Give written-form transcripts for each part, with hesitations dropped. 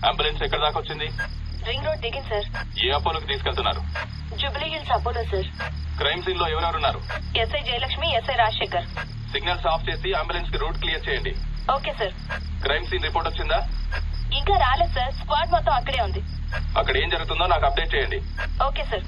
Ambulance ఎక్కడ దాకా వచ్చింది? రింగ్ రోడ్ దిగింది సార్. ఏ అపోలోకి తీసుకెళ్తున్నారు? Jubilee Hills Apollo sir. Crime scene లో ఎవరెవరున్నారు? SI Jayalakshmi, SI Rajasekhar. Signals off చేసి అంబులెన్స్ కి రూట్ క్లియర్ చేయండి. Okay sir. Crime scene report వచ్చిందా? ఇంకా రాలేదు సార్. స్క్వాడ్ మొత్తం అక్కడే ఉంది. అక్కడ ఏం జరుగుతుందో నాకు అప్డేట్ చేయండి. Okay sir.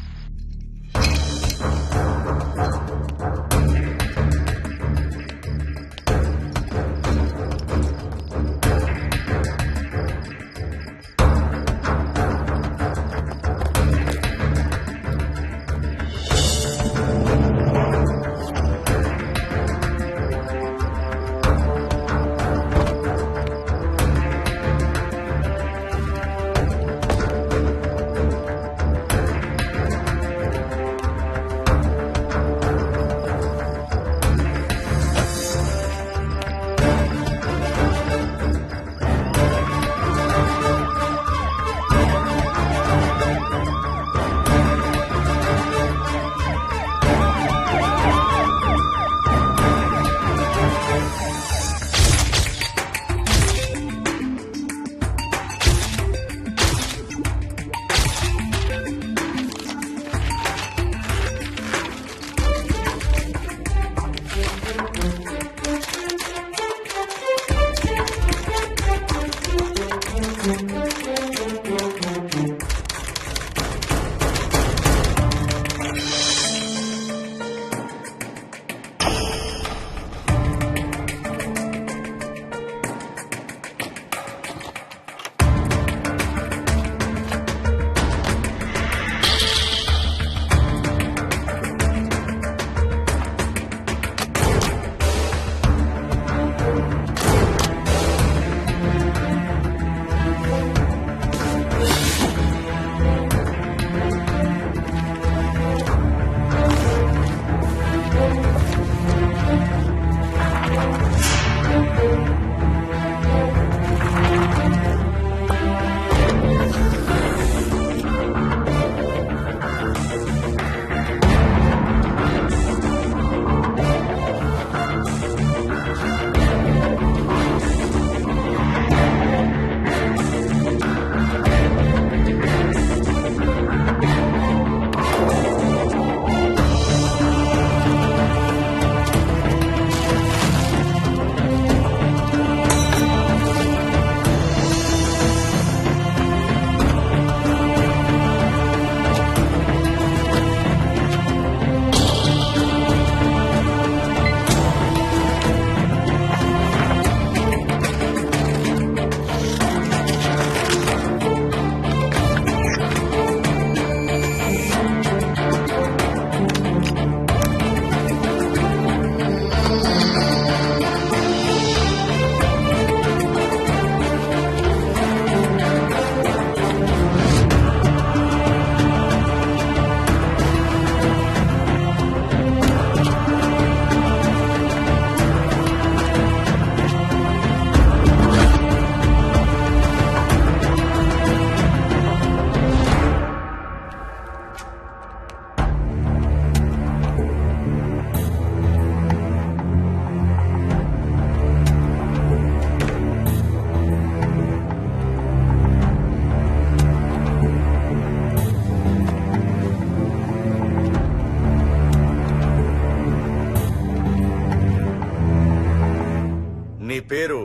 నీ పేరు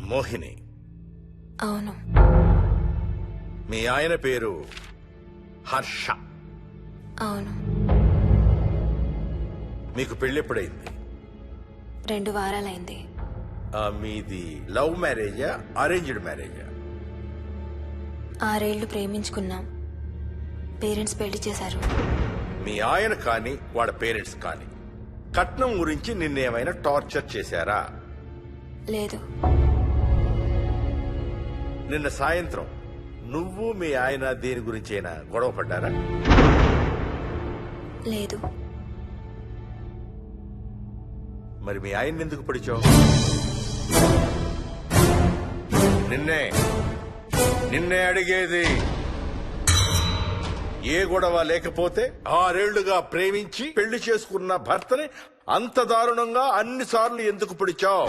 మోహిని? అవును. మీ ఆయన పేరు హర్ష? అవును. మీకు పెళ్ళెప్పుడైంది? 2 వారాలైంది. మీది లవ్ మ్యారేజా అరేంజ్డ్ మ్యారేజా? 6 ఏళ్లు ప్రేమించుకున్నాం. పేరెంట్స్ పెళ్లి చేశారు. మీ ఆయన కానీ వాళ్ళ పేరెంట్స్ కానీ కట్నం గురించి నిన్నేమైనా టార్చర్ చేశారా? లేదు. నిన్న సాయంత్రం నువ్వు మీ ఆయన దేని గురించైనా గొడవ పడ్డారా? లేదు. మరి మీ ఆయన్ని ఎందుకు పడిచావు? నిన్నే అడిగేది. ఏ గొడవ లేకపోతే 6 ఏళ్లుగా ప్రేమించి పెళ్లి చేసుకున్న భర్తని అంత దారుణంగా అన్నిసార్లు ఎందుకు పిడిచావు?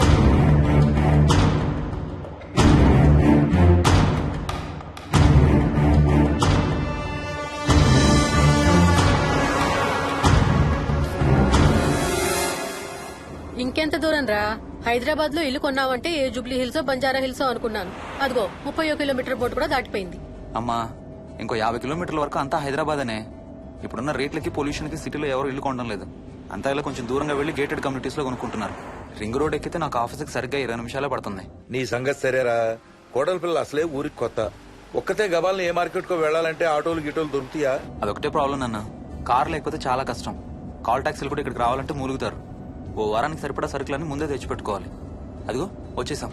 దూరం రా. హైదరాబాద్ లో ఇల్లు కొన్నావంటే ఏ జూబ్లీ హిల్స్ బంజారా హిల్స్ అనుకున్నాను. అదిగో 30 కిలోమీటర్ బోర్డు కూడా దాటిపోయింది. అమ్మా ఇంకో 50 కిలోమీటర్ల వరకు అంతా హైదరాబాద్ అనే. ఇప్పుడున్న రేట్లకి పొల్యూషన్ కి సిటీలో ఎవరు ఇల్లు కొనడం లేదు. అంతా ఇలా కొంచెం దూరంగా వెళ్లి గేటెడ్ కమ్యూనిటీస్ లో కొనుక్కుంటున్నారు. రింగ్ రోడ్ ఎక్కితే నాకు ఆఫీస్కి సరిగ్గా 20 నిమిషాలే పడుతుంది. నీ సంగతి సరేరా, కోడల పిల్ల అసలే ఊరికి కొత్త. ఒక్కతే గబాల్ని ఏ మార్కెట్ కో వెళ్ళాలంటే ఆటోలు గిటోలు దొరుకుతాయా? అదొకటే ప్రాబ్లం అన్న. కార్ లేకపోతే చాలా కష్టం. కాల్ టాక్సీలు కూడా ఇక్కడికి రావాలంటే మూలుగుతారు. ఓ వారానికి సరిపడా సరుకులన్నీ ముందే తెచ్చిపెట్టుకోవాలి. అదిగో వచ్చేసాం.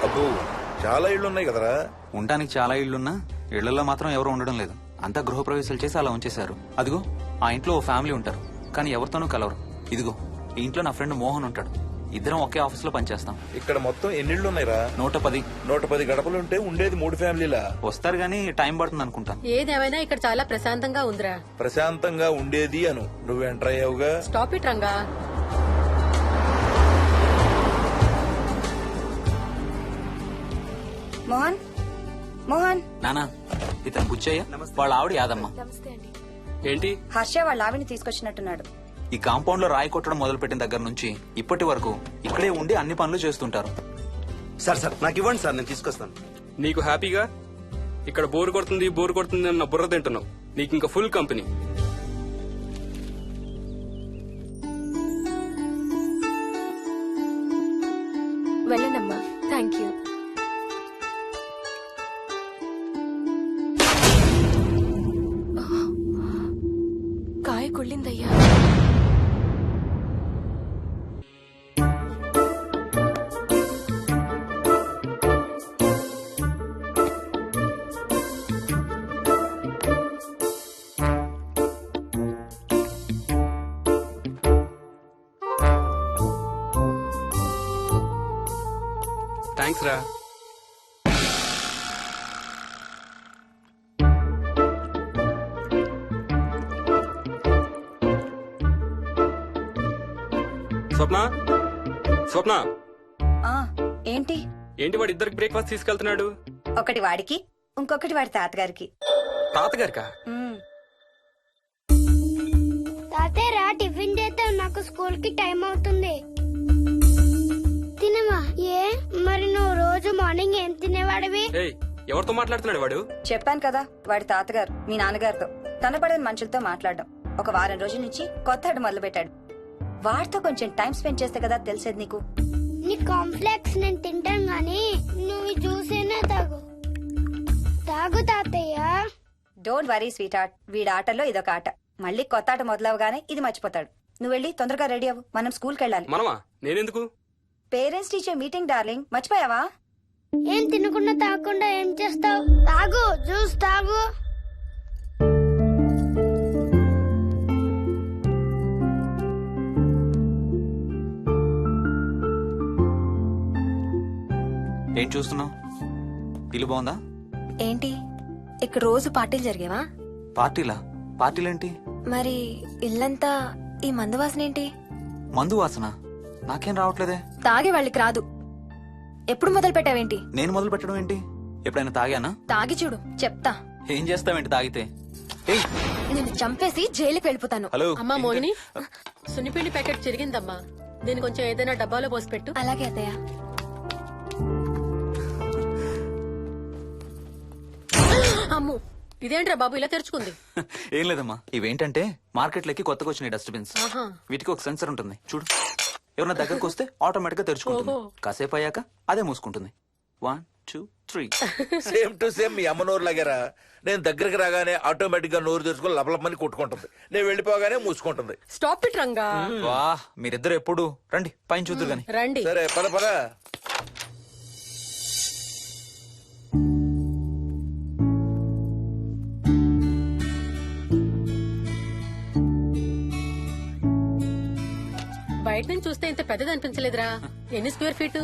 అబ్బో చాలా ఇళ్ళు ఉన్నాయి కదరా. ఉండడానికి చాలా ఇళ్లున్నా ఇళ్లలో మాత్రం ఎవరు ఉండడం లేదు. అంతా గృహప్రవేశాలు చేసి అలా ఉంచేశారు. అదిగో ఆ ఇంట్లో ఓ ఫ్యామిలీ ఉంటారు, కానీ ఎవరితోనూ కలవరు. ఇదిగో ఈ ఇంట్లో నా ఫ్రెండ్ మోహన్ ఉంటాడు. ఇద్దరం ఒకే ఆఫీస్ లో పనిచేస్తాం. ఇక్కడ మొత్తం ఎన్నిళ్ళు ఉన్నాయిరా? 110. 110 గడపలుంటే ఉండేది 3 ఫ్యామిలీలా? వస్తారు గానీ టైం పడుతుంది అనుకుంటా. ఏదేమైనా ఇక్కడ చాలా ప్రశాంతంగా ఉందిరా. ప్రశాంతంగా ఉండేది అను, నువ్వు ఎంటర్ అయ్యావుగా. Stop it Ranga. మోహన్ మోహన్ నానా ఇతను బుచ్చయ్య, వాళ్ళ ఆవిడ యాదమ్మ. ఏంటి? హర్ష వాళ్ళ ఆవిని తీసుకొచ్చినట్టున్నాడు. ఈ కాంపౌండ్ లో రాయి కొట్టడం మొదలు పెట్టిన దగ్గర నుంచి ఇప్పటి వరకు ఇక్కడే ఉండి అన్ని పనులు చేస్తుంటారు. సార్ నాకు ఇవ్వండి సార్, నేను తీసుకొస్తాను. నీకు హ్యాపీగా ఇక్కడ బోర్ కొడుతుంది అన్న బుర్ర తింటున్నావు. నీకు ఇంకా ఫుల్ కంపెనీ. వెళ్ళండమ్మా. Thank you. కాయ కుళ్ళిందయ్యా. థ్యాంక్స్ రా. స్వప్న ఆ ఏంటి ఏంటి వాడి ఇద్దరికి బ్రేక్ఫాస్ట్ తీసుకెళ్తున్నాడు? ఒకటి వాడికి, ఇంకొకటి వాడి తాతగారికి. తాతగారికా? ఉమ్, తాతయ్యరా టిఫిన్ చేద్దాం, నాకు స్కూల్ కి టైం అవుతుంది. తినవా? ఏ మరి నువ్వు రోజు మార్నింగ్ ఏం తినేవాడివి? ఏయ్, ఎవరితో మాట్లాడుతున్నాడు వాడు? చెప్పాను కదా వాడి తాతగారు మీ నాన్నగారితో కనపడని మనుషులతో మాట్లాడడం. ఒక వారం రోజుల నుంచి కొత్త ఆట మొదలు పెట్టాడు. వాడితో కొంచెం టైం స్పెండ్ చేస్తే కదా తెలిసేది నీకు. నీ కాంప్లెక్స్ నేను తింటాను గాని నువ్వు జ్యూసేనా తాగు. తాగు తాతయ్య. డోంట్ వరీ స్వీట్ ఆర్ట్, వీడి ఆటల్లో ఇదొక ఆట. మళ్ళీ కొత్త ఆట మొదలవగానే ఇది మర్చిపోతాడు. నువ్వు వెళ్ళి తొందరగా రెడీ అవ్వు, మనం స్కూల్కి వెళ్ళాలి. మనమా? నేనెందుకు? పేరెంట్స్ టీచర్ మీటింగ్ డార్లింగ్, మర్చిపోయావా? ఏం తినకుండా తాగకుండా ఏం చేస్తావు? తాగు, జ్యూస్ తాగు. ఏం చూస్తున్నావు? ఇల్లు బాగుందా? ఏంటి ఇక్కడ రోజు పార్టీలు జరిగేవా? పార్టీలా? పార్టీలేంటి? మరి ఇల్లంతా ఈ మందు వాసన ఏంటి? మందు వాసన నాకేం రావట్లేదే. తాగే వాళ్ళకి రాదు. ఎప్పుడు మొదలు పెట్టావేంటి? నేను మొదలు పెట్టడం ఏంటి? ఎప్పుడైనా తాగానా? తాగి చూడు, చెప్తా. ఏం చేస్తావేంటి తాగితే? ఏయ్, నేను చంపేసి జైలుకి వెళ్ళిపోతాను. హలో. అమ్మా మోహిని, సున్నిపిండి ప్యాకెట్ చిరిగిందమ్మా. దీని కొంచెం ఏదైనా డబ్బాలో పోసి పెట్టు. అలాగే అత్తయ్య. అమ్ము, ఇదేంట్రా బాబు ఇలా తెరుచుకుంది? ఏం లేదమ్మా, ఇవేంటంటే మార్కెట్లోకి కొత్తగా వచ్చినాయి డస్ట్బిన్స్. ఆహా. వీటికి ఒక సెన్సర్ ఉంటుంది చూడు. ఎవరన్నా దగ్గరకు వస్తే ఆటోమేటిక్ గా తెరుచుకుంటుంది. ఓహో. కాసేపు అయ్యాక అదే మూసుకుంటుంది. 1 2 3. సేమ్ టు సేమ్ మీ అమ్మ నోరు లాగారా. నేను దగ్గరికి రాగానే ఆటోమేటిక్ గా నోరు తెరుచుకొని లపలపని కొట్టుకుంటుంది. నేను వెళ్ళిపోగానే మూసుకుంటుంది. Stop it Ranga. వా, మీరిద్దరు ఎప్పుడు రండి పైన చూద్దరు గాని. రండి. సరే పద పద. బయట నుంచి చూస్తే ఇంత పెద్దది అనిపించలేదురా. ఎన్ని స్క్వేర్ ఫీట్?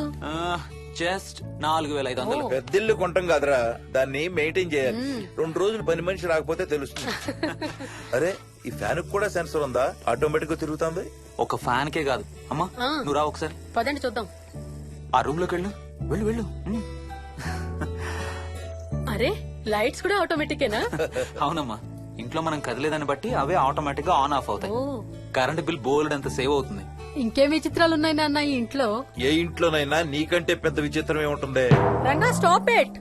జస్ట్ 4500. పెద్దిల్లు కొంటాం కాదురా, దాన్ని మెయింటైన్ చేయాలి. 2 రోజులు పని మనిషి రాకపోతే తెలుస్తుంది. అరే ఈ ఫ్యాన్ కూడా సెన్సర్ ఉందా? ఆటోమేటిక్ గా తిరుగుతుంది. ఒక ఫ్యాన్ కే కాదు. అమ్మా ఆ. నువ్వు రా ఒకసారి. పదండి చూద్దాం. ఆ రూమ్ లోకి వెళ్ళు. వెళ్ళు వెళ్ళు. అరే లైట్స్ కూడా ఆటోమేటికేనా? అవునమ్మా, ఇంట్లో మనం కదిలేదాన్ని బట్టి అవే ఆటోమేటిక్ గా ఆన్ ఆఫ్ అవుతాయి. ఓ కరెంట్ బిల్ బోల్డ్ అంత సేవ్ అవుతుంది. ఇంకేం విచిత్రాలు ఉన్నాయి నాన్న ఈ ఇంట్లో. ఏ ఇంట్లోనైనా నీకంటే పెద్ద విచిత్రం ఏముంటుంది? Ranga stop it.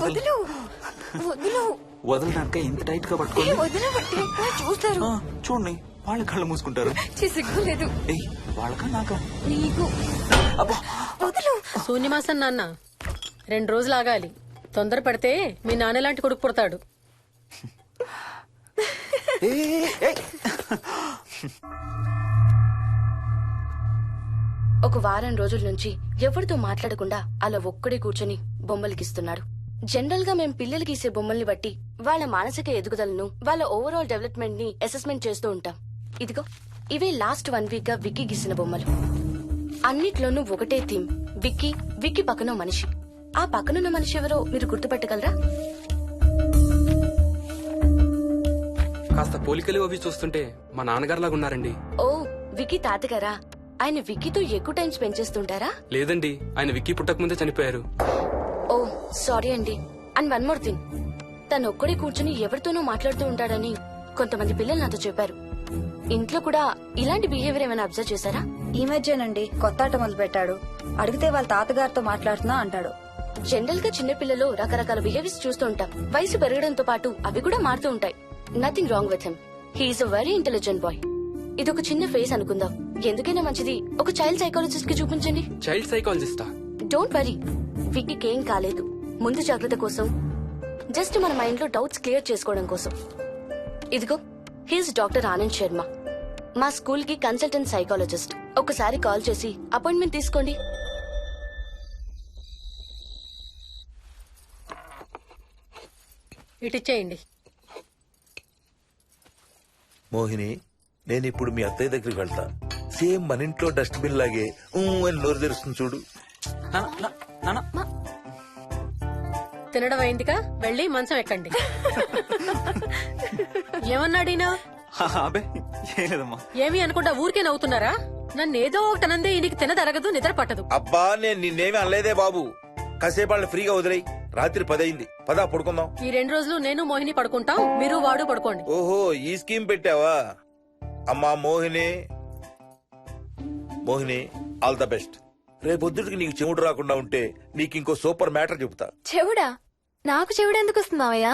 వదులు వదులు వదలడానికి ఇంత టైట్ గా పట్టుకోండి. వదలబట్టి చూస్తారు. చూడండి, వాళ్ళ కళ్ళు మూసుకుంటారు. సిగ్గులేదు ఏయ్, వాళ్ళకా నాకా? నీకు. అబ్బా, వదులు. శూన్యమాసం నాన్న 2 రోజులు ఆగాలి. తొందర పడితే మీ నాన్న లాంటి కొడుకు పుడతాడు. ఒక వారం రోజుల నుంచి ఎవరితో మాట్లాడకుండా అలా ఒక్కడే కూర్చొని బొమ్మలు గీస్తున్నాడు. జనరల్ గా మేం పిల్లలు గీసే బొమ్మల్ని బట్టి వాళ్ళ మానసిక ఎదుగుదలను, వాళ్ళ ఓవరాల్ డెవలప్మెంట్ ని అసెస్మెంట్ చేస్తూ ఉంటాం. ఇదిగో ఇవే లాస్ట్ 1 వీక్ గా విక్కీ గీసిన బొమ్మలు. అన్నిట్లోనూ ఒకటే థీమ్, విక్కీ, విక్కీ పక్కన మనిషి. ఆ పక్కనున్న మనిషి ఎవరో మీరు గుర్తుపట్టగలరా? కాస్త పోలికలు అవి చూస్తుంటే మా నాన్నగారులాగా ఉన్నారండి. ఓ, విక్కీ తాతగారా? ఆయన విక్కీతో ఎక్కువ టైం స్పెండ్ చేస్తుంటారా? లేదండి, ఆయన విక్కీ పుట్టక ముందే చనిపోయారు. ఓ సారీ అండి. అండ్ 1 మోర్ థింగ్, తను ఒక్కడే కూర్చుని ఎవరితోనూ మాట్లాడుతూ ఉంటాడని కొంతమంది పిల్లలు నాతో చెప్పారు. ఇంట్లో కూడా ఇలాంటి బిహేవియర్ ఏమైనా అబ్జర్వ్ చేశారా? ఈ మధ్యనండి కొత్త ఆట మొదలు పెట్టాడు. అడిగితే వాళ్ళ తాతగారితో మాట్లాడుతున్నా అంటాడు. జనరల్ గా చిన్న పిల్లలు రకరకాల బిహేవియర్స్ చూస్తూ ఉంటాం. వయసు పెరగడంతో పాటు అవి కూడా మారుతూ ఉంటాయి. Nothing wrong with him. He's a very intelligent boy. ఇది ఒక చిన్న ఫేస్ అనుకుందాం. ఎందుకైనా మంచిది ఒక చైల్డ్ సైకాలజిస్ట్ కి చూపించండి. చైల్డ్ సైకాలజిస్టా? డోంట్ వరీ, విక్కీకి ఏం కాలేదు. ముందు జాగ్రత్త కోసం, జస్ట్ మన మైండ్ లో డౌట్స్ క్లియర్ చేసుకోవడం కోసం. ఇదిగో, హీస్ డాక్టర్ ఆనంద్ శర్మ, మా స్కూల్ కి కన్సల్టెంట్ సైకాలజిస్ట్. ఒకసారి కాల్ చేసి అపాయింట్మెంట్ తీసుకోండి. ఇటిచ్చేయండి. మోహిని, నేను ఇప్పుడు మీ అత్తయ్య దగ్గరికి వెళ్తా. సేమ్ మన ఇంట్లో డస్ట్బిన్ లాగే అని నోరు తెరుస్తుంది చూడు. తినడం అయిందిగా, వెళ్ళి మంచం ఎక్కండి. ఏమన్నాడీనా? అబే ఏం లేదమ్మా. ఏమి అనుకుంటా ఊరికే నవ్వుతున్నారా? నన్ను ఏదో ఒకటనందే ఈయనకి తినదరగదు, నిద్ర పట్టదు. అబ్బా, నేను నిన్నేమి అనలేదే బాబు. కాసేపు వాళ్ళని ఫ్రీగా వదిలేయి. రాత్రి 10 అయింది, పదా పడుకుందాం. ఈ 2 రోజులు నేను మోహిని పడుకుంటాం, మీరు వాడు పడుకోండి. ఓహో, ఈ స్కీమ్ పెట్టావా? అమ్మా Mohini, Mohini, all the best. రేపొద్దుటికి నీకు చెవుడు రాకుండా ఉంటే నీకు ఇంకో సూపర్ మ్యాటర్ చెబుతా. చెవుడా? నాకు చెవుడు ఎందుకు వస్తుంది మావయ్య?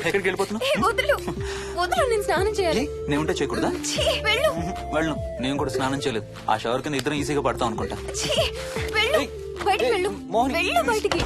ఎక్కడికి వెళ్ళిపోతున్నావు? ఏ, వదులు వదులు, నేను స్నానం చేయాలి. నేను ఉంటే చేయకూడదా? ఛీ, వెళ్ళు. వెళ్ళు. నేను కూడా స్నానం చేయలేదు. ఆ షవర్ కింద ఇద్దరం ఈజీగా పడతాం అనుకుంటా. ఛీ, వెళ్ళు. ఏయ్, బయటికి ఏయ్, వెళ్ళు. మోహిని, వెళ్ళు బయటికి.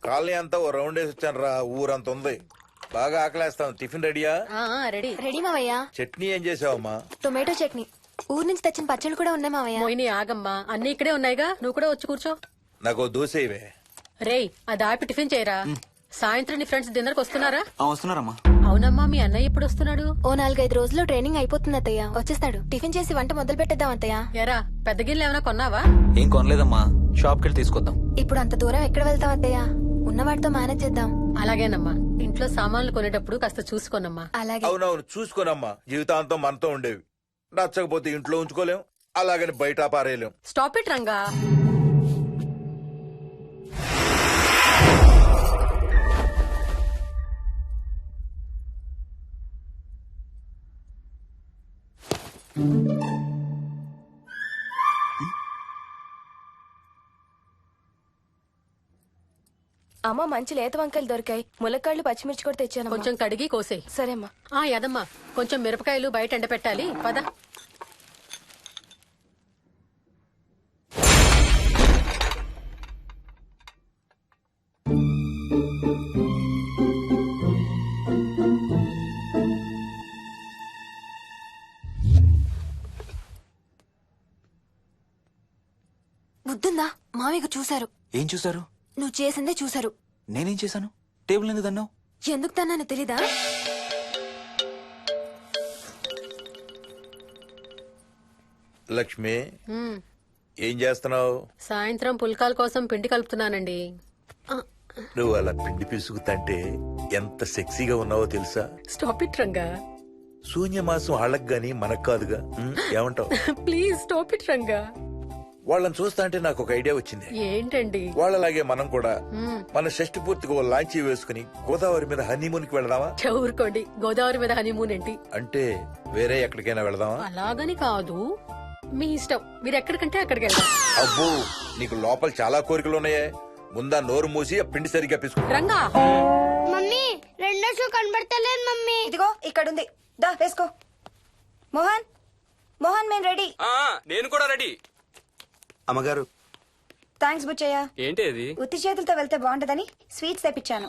కాలనీ అంతా ఓ రౌండ్ వేసి వచ్చాను రా. ఊరంత ఉంది. బాగా ఆకలేస్తాం. టిఫిన్ రెడీయా? రెడీ. రెడీ మావయ్య. చట్నీ ఏం చేసావమ్మా? టొమాటో చట్నీ. ఊరు నుంచి తెచ్చిన పచ్చళ్ళు కూడా ఉన్నాయి మావయ్య. మోహిని ఆగమ్మా, అన్ని ఇక్కడే ఉన్నాయిగా, నువ్వు కూడా వచ్చి కూర్చో. నాకు దోశ ఇవే. రేయ్, అది ఆపి టిఫిన్ చేయరా. సాయంత్రం నీ ఫ్రెండ్స్ డిన్నర్ కి వస్తున్నారా? వస్తున్నారమ్మా. అవునమ్మా, మీ అన్నయ్య ఎప్పుడు వస్తున్నాడు? ఓ 4-5 రోజుల్లో ట్రైనింగ్ అయిపోతుంది అత్తయ్య, వచ్చేస్తాడు. టిఫిన్ చేసి వంట మొదలు పెట్టేద్దాం అత్తయ్య. ఎరా, పెద్ద గిన్నెలు ఏమైనా కొన్నావా? ఏం కొనలేదమ్మా, షాప్కి వెళ్ళి తీసుకొద్దాం. ఇప్పుడు అంత దూరం ఎక్కడ వెళ్తాం అత్తయ్య, ఉన్న వాటితో మేనేజ్ చేద్దాం. అలాగేనమ్మా, ఇంట్లో సామాన్లు కొనేటప్పుడు కాస్త చూసుకోనమ్మా. అలాగే. అవునవును, చూసుకోనమ్మా. జీవితాంతం మనతో ఉండేవి. నచ్చకపోతే ఇంట్లో ఉంచుకోలేం, అలాగని బయట పారేయలేం. Stop it Ranga. అమ్మ, మంచి లేత వంకాయలు దొరికాయి. ములక్కాళ్ళు, పచ్చిమిర్చి కూడా తెచ్చాను. కొంచెం కడిగి కోసేయ్. సరే అమ్మా. యదమ్మా, కొంచెం మిరపకాయలు బయట ఎండపెట్టాలి. పద. బుద్ధుందా? మామయ్య చూశారు. ఏం చూసారు? నువ్వు చేసిందే చూశారు. నేనేం చేశాను? టేబుల్ ఎందుకు దన్నావు? ఎందుకు తన్నాను తెలీదా? లక్ష్మి, ఏం చేస్తున్నావు? సాయంత్రం పుల్కాల కోసం పిండి కలుపుతున్నానండి. నువ్వు అలా పిండి పిసుకుతంటే ఎంత సెక్సీగా ఉన్నావో తెలుసా? Stop it Ranga. శూన్యమాసం వాళ్ళకి గాని మనకు కాదుగా. ఏమంటావు? Please stop it Ranga. వాళ్ళని చూస్తా అంటే నాకు ఒక ఐడియా వచ్చింది. ఏంటండి? వాళ్ళలాగే మనం కూడా మన షష్టి పూర్తిగా ఓ లాంచీ వేసుకుని గోదావరి మీద హనీమూన్ కి వెళదామా? ఊరుకోండి, గోదావరి మీద హనీమూన్ ఏంటి? అంటే వేరే ఎక్కడికైనా వెళదామా? అలాగని కాదు, మీ ఇష్టం. మీరు ఎక్కడికంటే అక్కడికి వెళ్దాం. అబ్బో, నీకు లోపల చాలా కోరికలు ఉన్నాయే. ముందా నోరు మూసి ఆ పిండి సరిగ్గా పిసుకు. రంగా. మమ్మీ, రెండో షూ కనబడతలేదు మమ్మీ. ఇదిగో ఇక్కడుంది, దా వేసుకో. మోహన్, మోహన్, మేము రెడీ. నేను కూడా రెడీ. అమ్మగారు, థ్యాంక్స్ బుచ్చయ్య. ఏంటి అది? ఉత్తి చేతులతో వెళ్తే బాగుంటదని స్వీట్స్ తెప్పించాను.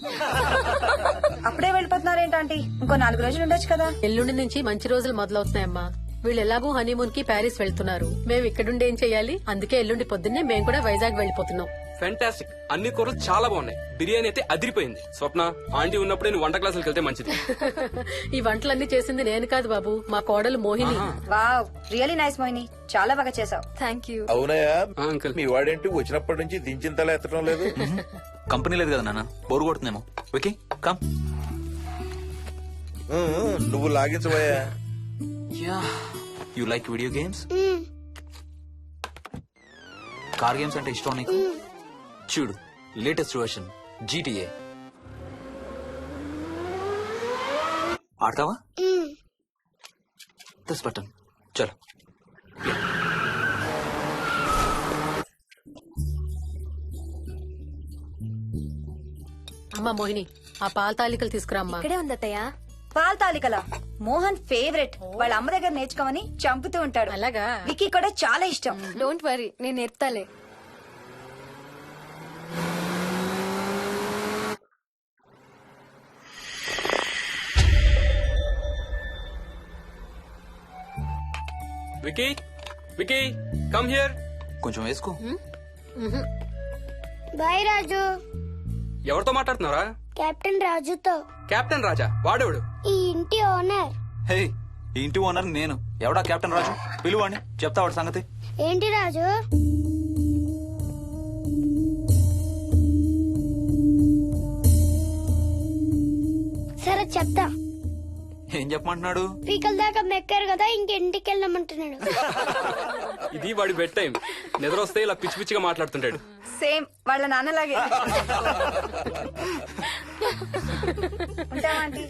అప్పుడే వెళ్ళిపోతున్నారేంటంటే ఇంకో 4 రోజులు ఉండొచ్చు కదా. ఎల్లుండి నుంచి మంచి రోజులు మొదలవుతున్నాయమ్మా. వీళ్ళు ఎలాగూ హనీమూన్ కి ప్యారిస్ వెళ్తున్నారు. మేము ఇక్కడుండి ఏం చెయ్యాలి? అందుకే ఎల్లుండి పొద్దున్నే మేము కూడా వైజాగ్ వెళ్ళిపోతున్నాం. ఫెంటాస్టిక్. అన్ని కూరలు చాలా బాగున్నాయి. బిర్యానీ అయితే అదిరిపోయింది. స్వప్న, ఆంటీ ఉన్నప్పుడే నువ్వు వంట క్లాసులకు వెళ్తే మంచిది. ఈ వంటలన్నీ చేసింది నేను కాదు బాబు, మా కోడలు Mohini. Wow, really nice Mohini, చాలా బాగా చేసావు. Thank you. అవునయ్యా, అంకుల్. మీ వాడేంటి వచ్చినప్పటి నుంచి దించిన తల ఎత్తడం లేదు? కంపెనీ లేదు కదా నాన్న, బోరు కొడుతుందేమో. Okay come. నువ్వు లాగించబోయా? You like video games? Car games అంటే ఇష్టం నీకు? చూడు, లేటెస్ట్ వర్షన్ GTA. ఆడతావా? దస్ బటన్ చలో. అమ్మా మోహిని, ఆ పాల తాలికలు తీసుకురా అమ్మా. ఇక్కడే ఉంది అత్తయ్య. పాల తాలికల మోహన్ ఫేవరెట్. వాళ్ళ అమ్మ దగ్గర నేర్చుకోమని చంపుతూ ఉంటాడు. అలాగా? విక్కీ కూడా చాలా ఇష్టం. డోంట్ వరీ, నేను నేర్పుతాలే. Vicky, Vicky, come here. కొంచెం వేసుకో. బాయ్ రాజు. ఎవరితో మాట్లాడుతున్నారా? కెప్టెన్ రాజుతో. కెప్టెన్ రాజా? వాడేవాడు? ఈ ఇంటి ఓనర్. హే, ఈ ఇంటి ఓనర్ నేను. ఎవడా కెప్టెన్ రాజు? పిలువాడిని, చెప్తా వాడి సంగతి. ఏంటి రాజు? సరే చెప్తా. ఏం చెప్పమంటున్నాడు? పీకల దాకా మెక్కారు కదా, ఇంటికి వెళ్ళమంటున్నాడు. ఇది వాడి బెడ్ టైం. నిద్ర వస్తే ఇలా పిచ్చి పిచ్చిగా మాట్లాడుతుంటాడు. సేమ్ వాళ్ళ నాన్నలాగే. ఉంటావా ఆంటీ?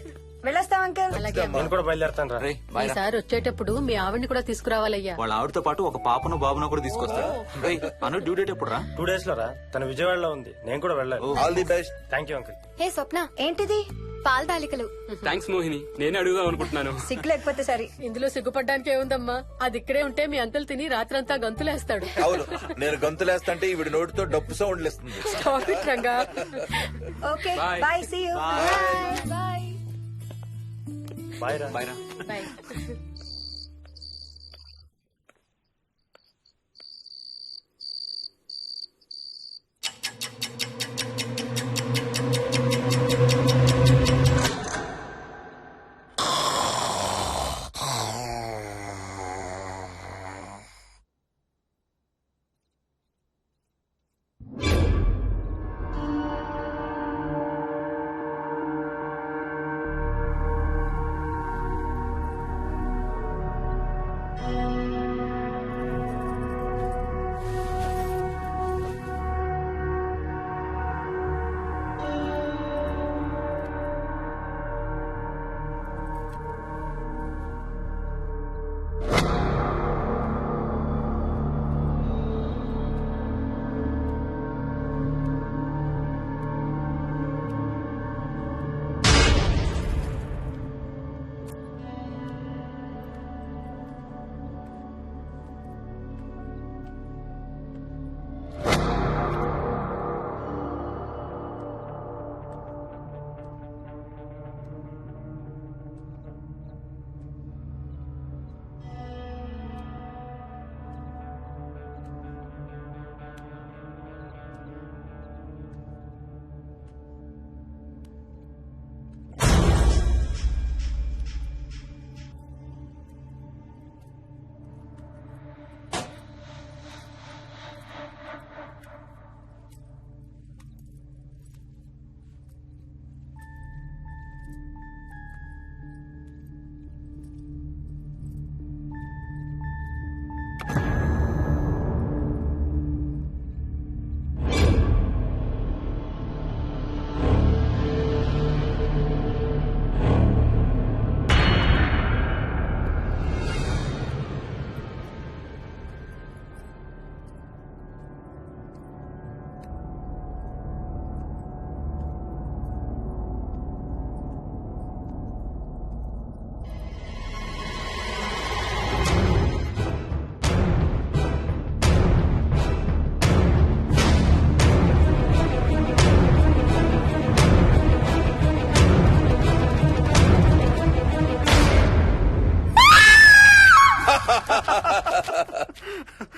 వెళ్ళొస్తాం అంకల్. అలాగే అమ్మా. నేను కూడా బయలుదేరతాను రా. రే బాయ్ రా. ఈసారి వచ్చేటప్పుడు మీ ఆవిడ్ని కూడా తీసుకురావాలయ్యా. వాళ్ళ ఆవిడతో పాటు ఒక పాపను బాబును కూడా తీసుకొస్తాడు. రేయ్, అను డ్యూ డేట్ ఎప్పుడు రా? 2 days లో రా. తన విజయవాడలో ఉంది, నేను కూడా వెళ్ళాలి. All the best. Thank you uncle. Hey Swapna, ఏంటిది? పాల తాలికలు. థ్యాంక్స్ మోహిని, నేనే అడుగుదాం అనుకుంటున్నాను. సిగ్గు లేకపోతే సరే. ఇందులో సిగ్గుపడ్డానికి ఏముందంమ్మా? అది ఇక్కడే ఉంటే మీ అంకుల్ తిని రాత్రంతా గంతులేస్తాడు. అవును, నేను గంతులేస్తంటే ఈవిడ నోటితో డప్పు సౌండ్లు ఇస్తుంది. Stop it, Ranga. Okay Bye. Bye, see you. Bye. Bye రా. బాయ్ రా. Bye.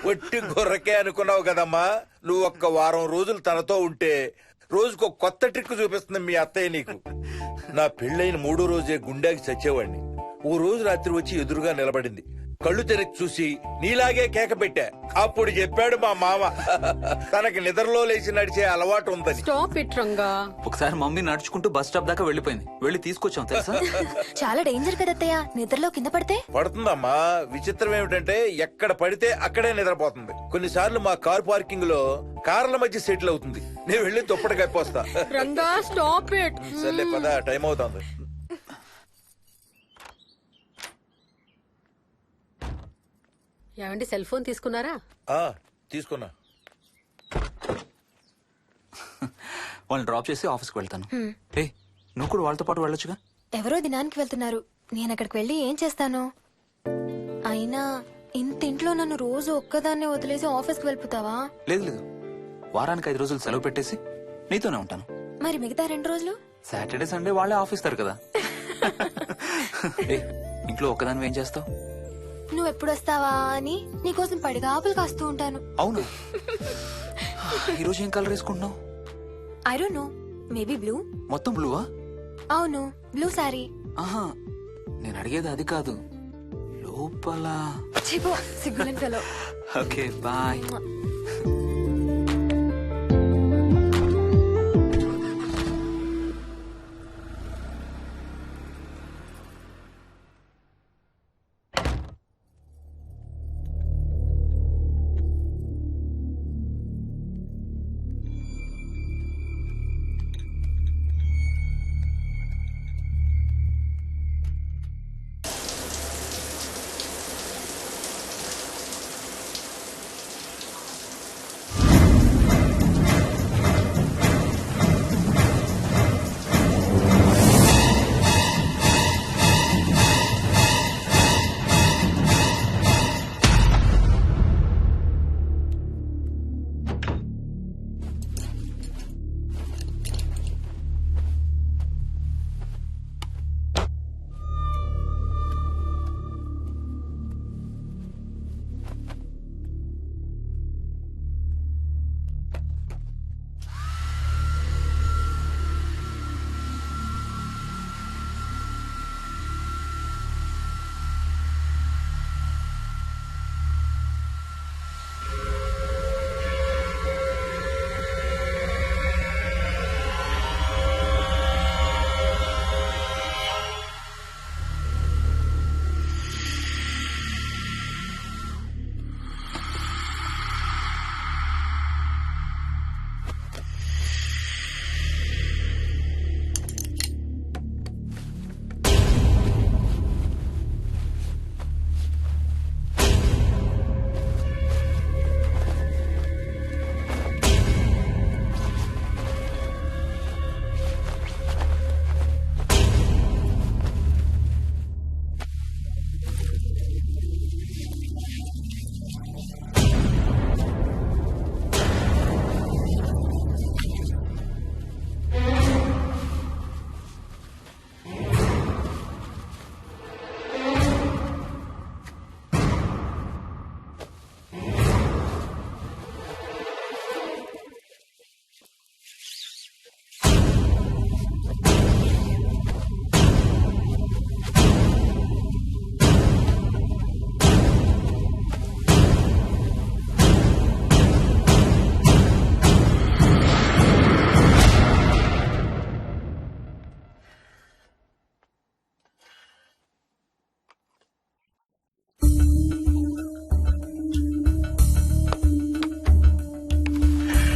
ఒట్టి గొర్రకే అనుకున్నావు కదమ్మా. నువ్వు ఒక్క వారం రోజులు తనతో ఉంటే రోజుకు కొత్త ట్రిక్ చూపిస్తుంది మీ అత్తయ్య నీకు. నా పెళ్ళైన 3వ రోజే గుండెకి చచ్చేవాడిని. ఓ రోజు రాత్రి వచ్చి ఎదురుగా నిలబడింది. కళ్ళు తెరిచి చూసి నీలాగే కేక పెట్టా. అప్పుడు చెప్పాడు మా మామ తనకి నిద్రలో లేచి నడిచే అలవాటు ఉందని. Stop it, Ranga. ఒకసారి మమ్మీ నడుచుకుంటూ బస్ స్టాప్ దాకా వెళ్ళిపోయింది. వెళ్ళి తీసుకొచ్చాం తెలుసా. చాలా డేంజర్ కదా అత్తయ్య, నిద్రలో కింద పడితే. పడుతుందమ్మా. విచిత్రం ఏమిటంటే ఎక్కడ పడితే అక్కడే నిద్రపోతుంది. కొన్నిసార్లు మా కార్ పార్కింగ్ లో కార్ల మధ్య సెటిల్ అవుతుంది. నేను వెళ్ళి దుప్పటి కప్పొస్తా. Ranga, stop it. సర్లే పద, టైం అవుతుంది. ఏమండి సెల్ ఫోన్ తీసుకున్నారా? ఆ, తీసుకున్నా. వాళ్ళని డ్రాప్ చేసి ఆఫీస్కి వెళ్తాను. ఏ నువ్వు కూడా వాళ్ళతో పాటు వెళ్ళొచ్చుగా. ఎవరో దినానికి వెళ్తున్నారు, నేను అక్కడికి వెళ్ళి ఏం చేస్తాను? అయినా ఇంత ఇంట్లో నన్ను రోజు ఒక్కదాన్నే వదిలేసి ఆఫీస్కి వెళ్ళిపోతావా? లేదు లేదు, వారానికి 5 రోజులు సెలవు పెట్టేసి నీతోనే ఉంటాను. మరి మిగతా 2 రోజులు? సాటర్డే సండే వాళ్ళే ఆఫీస్ తారు కదా. ఏ ఇంట్లో ఒక్కదాని ఏం చేస్తావు? నువ్వు ఎప్పుడు వస్తావా అని నీకోసం పడిగాపులు కాస్తూ ఉంటాను. అవును. ఈరోజు ఏం కలర్ వేసుకుంటున్నావు? I don't know, maybe blue. మొత్తం బ్లూవా? అవును, బ్లూ సారీ. ఆహా, నేను అడిగేది అది కాదు, లోపల. సిగ్గులేని ఫెలో. Okay bye.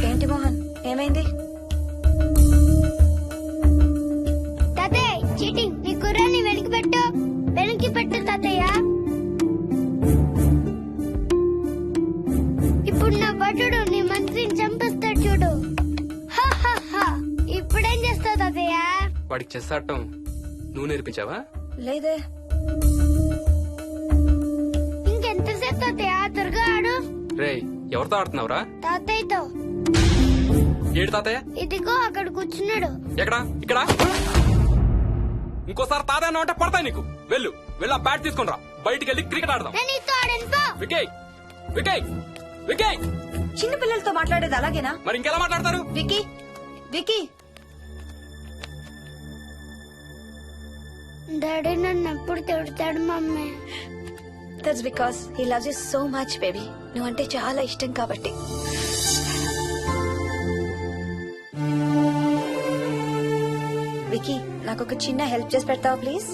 ఏంటి మోహన్, ఏమైంది? తాతయ్య చీటింగ్, నీ కుర్రాన్ని వెనక్కి పెట్టు, వెనక్కి పెట్టు తాతయ్య. ఇప్పుడు నా భటుడు నీ మంత్రిని చంపేస్తాడు చూడు. హా, హా, హా. ఇప్పుడేం చేస్తావు తాతయ్య? వాడికి చెస్ ఆడటం నువ్వు నేర్పించావా? లేదే. ఇంకెంతసేపు తాతయ్య? త్వరగా ఆడు. రేయ్, ఎవరితో ఆడుతున్నావురా? తాతయ్యతో. ఏడు తాతయ్య? ఇదిగో అక్కడ కూర్చున్నాడు. ఎక్కడా? ఇక్కడ. ఇంకోసారి తాతయ్య అంటే పడతాయి నీకు. వెళ్ళు వెళ్ళి ఆ బ్యాట్ తీసుకుని రా, బయటికి వెళ్ళి క్రికెట్ ఆడదాం. నేను నీతో ఆడను పో. వికయ్ వికయ్ వికయ్. చిన్న పిల్లలతో మాట్లాడేది అలాగేనా? మరి ఇంకెలా మాట్లాడతారు? Wiki, wiki. డాడీ నన్ను ఎప్పుడు తిడతాడు mummy. That's because he loves you so much baby. నువ్వంటే చాలా ఇష్టం కాబట్టి. వికీ, నాకు ఒక చిన్న హెల్ప్ చేసి పెడతావా ప్లీజ్?